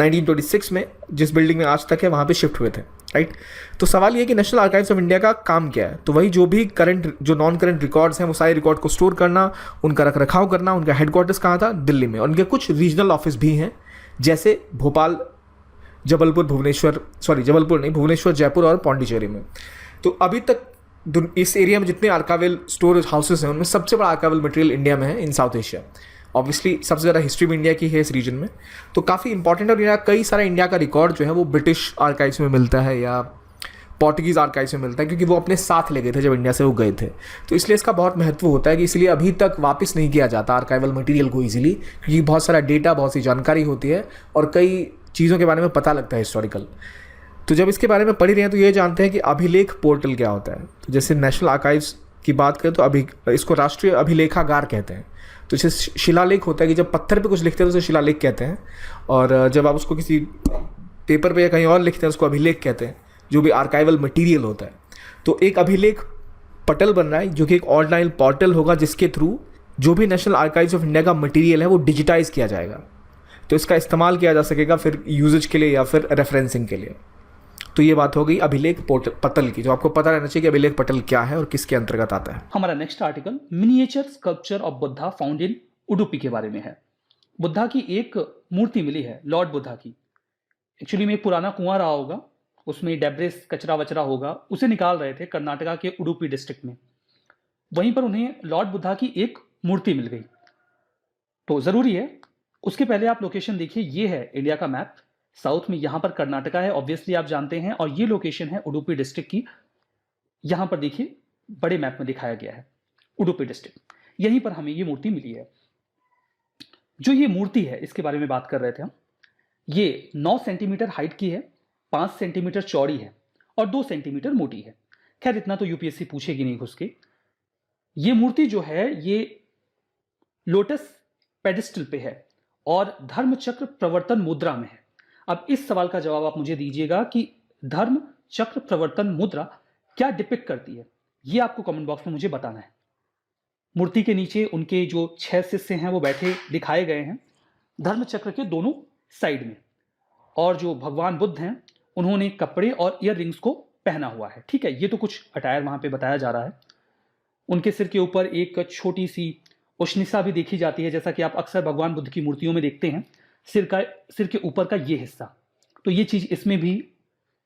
1926 में जिस बिल्डिंग में आज तक है वहाँ पे शिफ्ट हुए थे, राइट। तो सवाल ये कि नेशनल आर्काइव्स ऑफ इंडिया का काम क्या है। तो वही जो भी करंट, जो नॉन करंट रिकॉर्ड्स हैं, वो सारे रिकॉर्ड को स्टोर करना, उनका रख रखाव करना। उनका हेडक्वार्टर्स कहाँ था, दिल्ली में। और उनके कुछ रीजनल ऑफिस भी हैं, जैसे भोपाल, जबलपुर, जबलपुर नहीं, भुवनेश्वर, जयपुर और पौंडीचेरी में। तो अभी तक इस एरिया में जितने आर्काइवल स्टोरेज हाउसेस हैं उनमें सबसे बड़ा आर्काइवल मटेरियल इंडिया में है, इन साउथ एशिया। ऑब्वियसली सबसे ज़्यादा हिस्ट्री भी इंडिया की है इस रीजन में, तो काफ़ी इंपॉर्टेंट है। और यहाँ कई सारा इंडिया का रिकॉर्ड जो है वो ब्रिटिश आर्काइव्स में मिलता है या पोर्टुगीज़ आर्काइव्स में मिलता है, क्योंकि वो अपने साथ ले गए थे जब इंडिया से वो गए थे। तो इसलिए इसका बहुत महत्व होता है कि इसलिए अभी तक वापस नहीं किया जाता आर्काइवल मटेरियल को ईजिली, क्योंकि बहुत सारा डेटा, बहुत सी जानकारी होती है और कई चीज़ों के बारे में पता लगता है हिस्टोरिकल। तो जब इसके बारे में पढ़ रहे हैं तो ये जानते हैं कि अभिलेख पोर्टल क्या होता है। तो जैसे नेशनल आर्काइव्स की बात करें तो इसको राष्ट्रीय अभिलेखागार कहते हैं। तो जैसे शिलालेख होता है कि जब पत्थर पे कुछ लिखते हैं तो उसे शिलालेख कहते हैं, और जब आप उसको किसी पेपर पे या कहीं और लिखते हैं उसको अभिलेख कहते हैं, जो भी आर्काइवल मटेरियल होता है। तो एक अभिलेख पटल बन रहा है जो कि एक ऑनलाइन पोर्टल होगा, जिसके थ्रू जो भी नेशनल आर्काइव्स ऑफ इंडिया का मटेरियल है वो डिजिटाइज किया जाएगा। तो इसका इस्तेमाल किया जा सकेगा फिर यूजेज के लिए या फिर रेफरेंसिंग के लिए। तो ये बात हो गई अभिलेख पटल की, जो आपको पता रहना चाहिए कि अभिलेख पटल क्या है और किसके अंतर्गत आता है। हमारा next article miniature sculpture of Buddha found in Udupi के बारे में है। बुद्धा की एक मूर्ति मिली है, लॉर्ड बुद्धा की। एक्चुअली में एक पुराना कुआं रहा होगा, उसमें डेब्रिस, कचरा वचरा होगा, उसे निकाल रहे थे कर्नाटका के उडुपी डिस्ट्रिक्ट में। वहीं पर उन्हें लॉर्ड बुद्धा की एक मूर्ति मिल गई। तो जरूरी है, उसके पहले आप लोकेशन देखिए, ये है इंडिया का मैप। साउथ में यहां पर कर्नाटका है, ऑब्वियसली आप जानते हैं, और ये लोकेशन है उडुपी डिस्ट्रिक्ट की। यहां पर देखिए बड़े मैप में दिखाया गया है उडुपी डिस्ट्रिक्ट, यहीं पर हमें ये मूर्ति मिली है। जो ये मूर्ति है इसके बारे में बात कर रहे थे हम। ये 9 सेंटीमीटर हाइट की है, 5 सेंटीमीटर चौड़ी है और 2 सेंटीमीटर मोटी है। खैर इतना तो यूपीएससी पूछेगी नहीं घुस के। ये मूर्ति जो है ये लोटस पेडिस्टल पे है और धर्म चक्र प्रवर्तन मुद्रा में है। अब इस सवाल का जवाब आप मुझे दीजिएगा कि धर्म चक्र प्रवर्तन मुद्रा क्या डिपिक्ट करती है, ये आपको कमेंट बॉक्स में मुझे बताना है। मूर्ति के नीचे उनके जो 6 शिष्य हैं वो बैठे दिखाए गए हैं धर्म चक्र के दोनों साइड में, और जो भगवान बुद्ध हैं उन्होंने कपड़े और ईयर रिंग्स को पहना हुआ है। ठीक है, ये तो कुछ अटायर वहां पे बताया जा रहा है। उनके सिर के ऊपर एक छोटी सी उष्णिसा भी देखी जाती है, जैसा कि आप अक्सर भगवान बुद्ध की मूर्तियों में देखते हैं, सिर के ऊपर का ये हिस्सा। तो ये चीज इसमें भी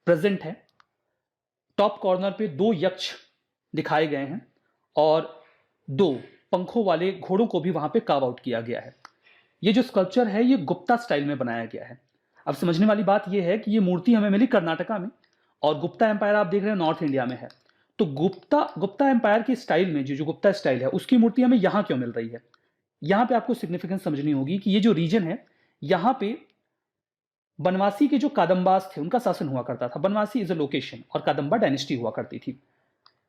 प्रेजेंट है। टॉप कॉर्नर पे 2 यक्ष दिखाए गए हैं और 2 पंखों वाले घोड़ों को भी वहां पे कार्व आउट किया गया है। ये जो स्कल्पचर है ये गुप्ता स्टाइल में बनाया गया है। अब समझने वाली बात यह है कि ये मूर्ति हमें मिली कर्नाटका में और गुप्ता एम्पायर आप देख रहे हैं नॉर्थ इंडिया में है। तो गुप्ता एम्पायर की स्टाइल में जो गुप्ता स्टाइल है उसकी मूर्ति हमें यहां क्यों मिल रही है। यहां पे आपको सिग्निफिकेंस समझनी होगी कि ये जो रीजन है यहां पे बनवासी के जो कादम्बास थे उनका शासन हुआ करता था। बनवासी इज अ लोकेशन और कादम्बा डायनेस्टी हुआ करती थी।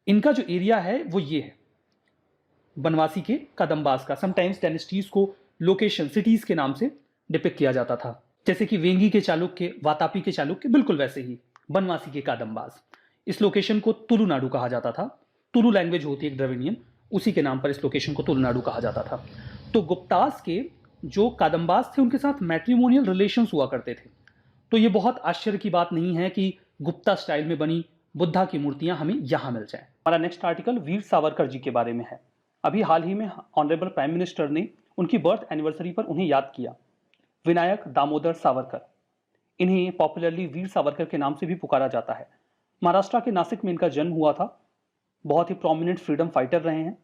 इनका जो एरिया है वो ये है बनवासी के कादम्बास का। समटाइम्स डायनेस्टीज को लोकेशन, सिटीज के नाम से डिपिक्ट किया जाता था। जैसे कि वेंगी के चालुक्य, वातापी के चालुक्य, बिल्कुल वैसे ही बनवासी के कादम्बाज। इस लोकेशन को तुलुनाडु कहा जाता था। तुलु लैंग्वेज होती है एक द्रविडियन, उसी के नाम पर इस लोकेशन को तुलुनाडु कहा जाता था। तो गुप्तास के जो कादम्बाज थे उनके साथ मैट्रिमोनियल रिलेशंस हुआ करते थे। तो ये बहुत आश्चर्य की बात नहीं है कि गुप्ता स्टाइल में बनी बुद्धा की मूर्तियां हमें यहां मिल जाएं। हमारा नेक्स्ट आर्टिकल वीर सावरकर जी के बारे में है। अभी हाल ही में ऑनरेबल प्राइम मिनिस्टर ने उनकी बर्थ एनिवर्सरी पर उन्हें याद किया। विनायक दामोदर सावरकर, इन्हें पॉपुलरली वीर सावरकर के नाम से भी पुकारा जाता है। महाराष्ट्र के नासिक में इनका जन्म हुआ था। बहुत ही प्रोमिनेंट फ्रीडम फाइटर रहे हैं।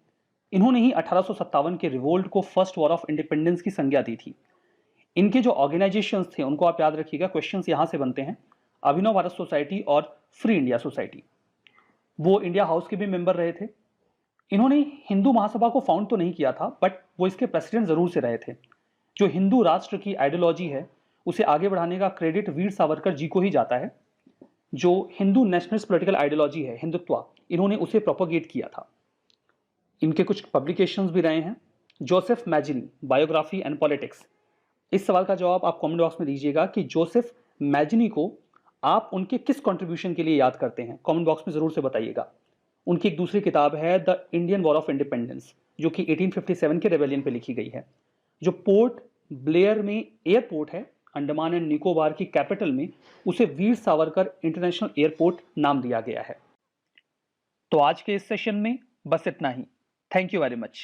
इन्होंने ही 1857 के रिवोल्ट को फर्स्ट वॉर ऑफ इंडिपेंडेंस की संज्ञा दी थी। इनके जो ऑर्गेनाइजेशंस थे उनको आप याद रखिएगा, क्वेश्चंस यहां से बनते हैं। अभिनव भारत सोसाइटी और फ्री इंडिया सोसाइटी। वो इंडिया हाउस के भी मेंबर रहे थे। इन्होंने हिंदू महासभा को फाउंड तो नहीं किया था, बट वो इसके प्रेसिडेंट जरूर से रहे थे। जो हिंदू राष्ट्र की आइडियोलॉजी है उसे आगे बढ़ाने का क्रेडिट वीर सावरकर जी को ही जाता है। जो हिंदू नेशनलिस्ट पॉलिटिकल आइडियोलॉजी है, हिंदुत्व, इन्होंने उसे प्रोपोगेट किया था। इनके कुछ पब्लिकेशंस भी रहे हैं। Joseph Mazzini, biography and politics. इस सवाल का जवाब आप कमेंट बॉक्स में दीजिएगा कि जोसेफ मैजिनी को आप उनके किस कंट्रीब्यूशन के लिए याद करते हैं। कमेंट बॉक्स में जरूर से बताइएगा। उनकी एक दूसरी किताब है the Indian war of independence, जो कि 1857 के रेबेलियन पे लिखी गई है। जो पोर्ट ब्लेयर में एयरपोर्ट है अंडमान एंड निकोबार की कैपिटल में, उसे वीर सावरकर इंटरनेशनल एयरपोर्ट नाम दिया गया है। तो आज के इस सेशन में बस इतना ही। Thank you very much.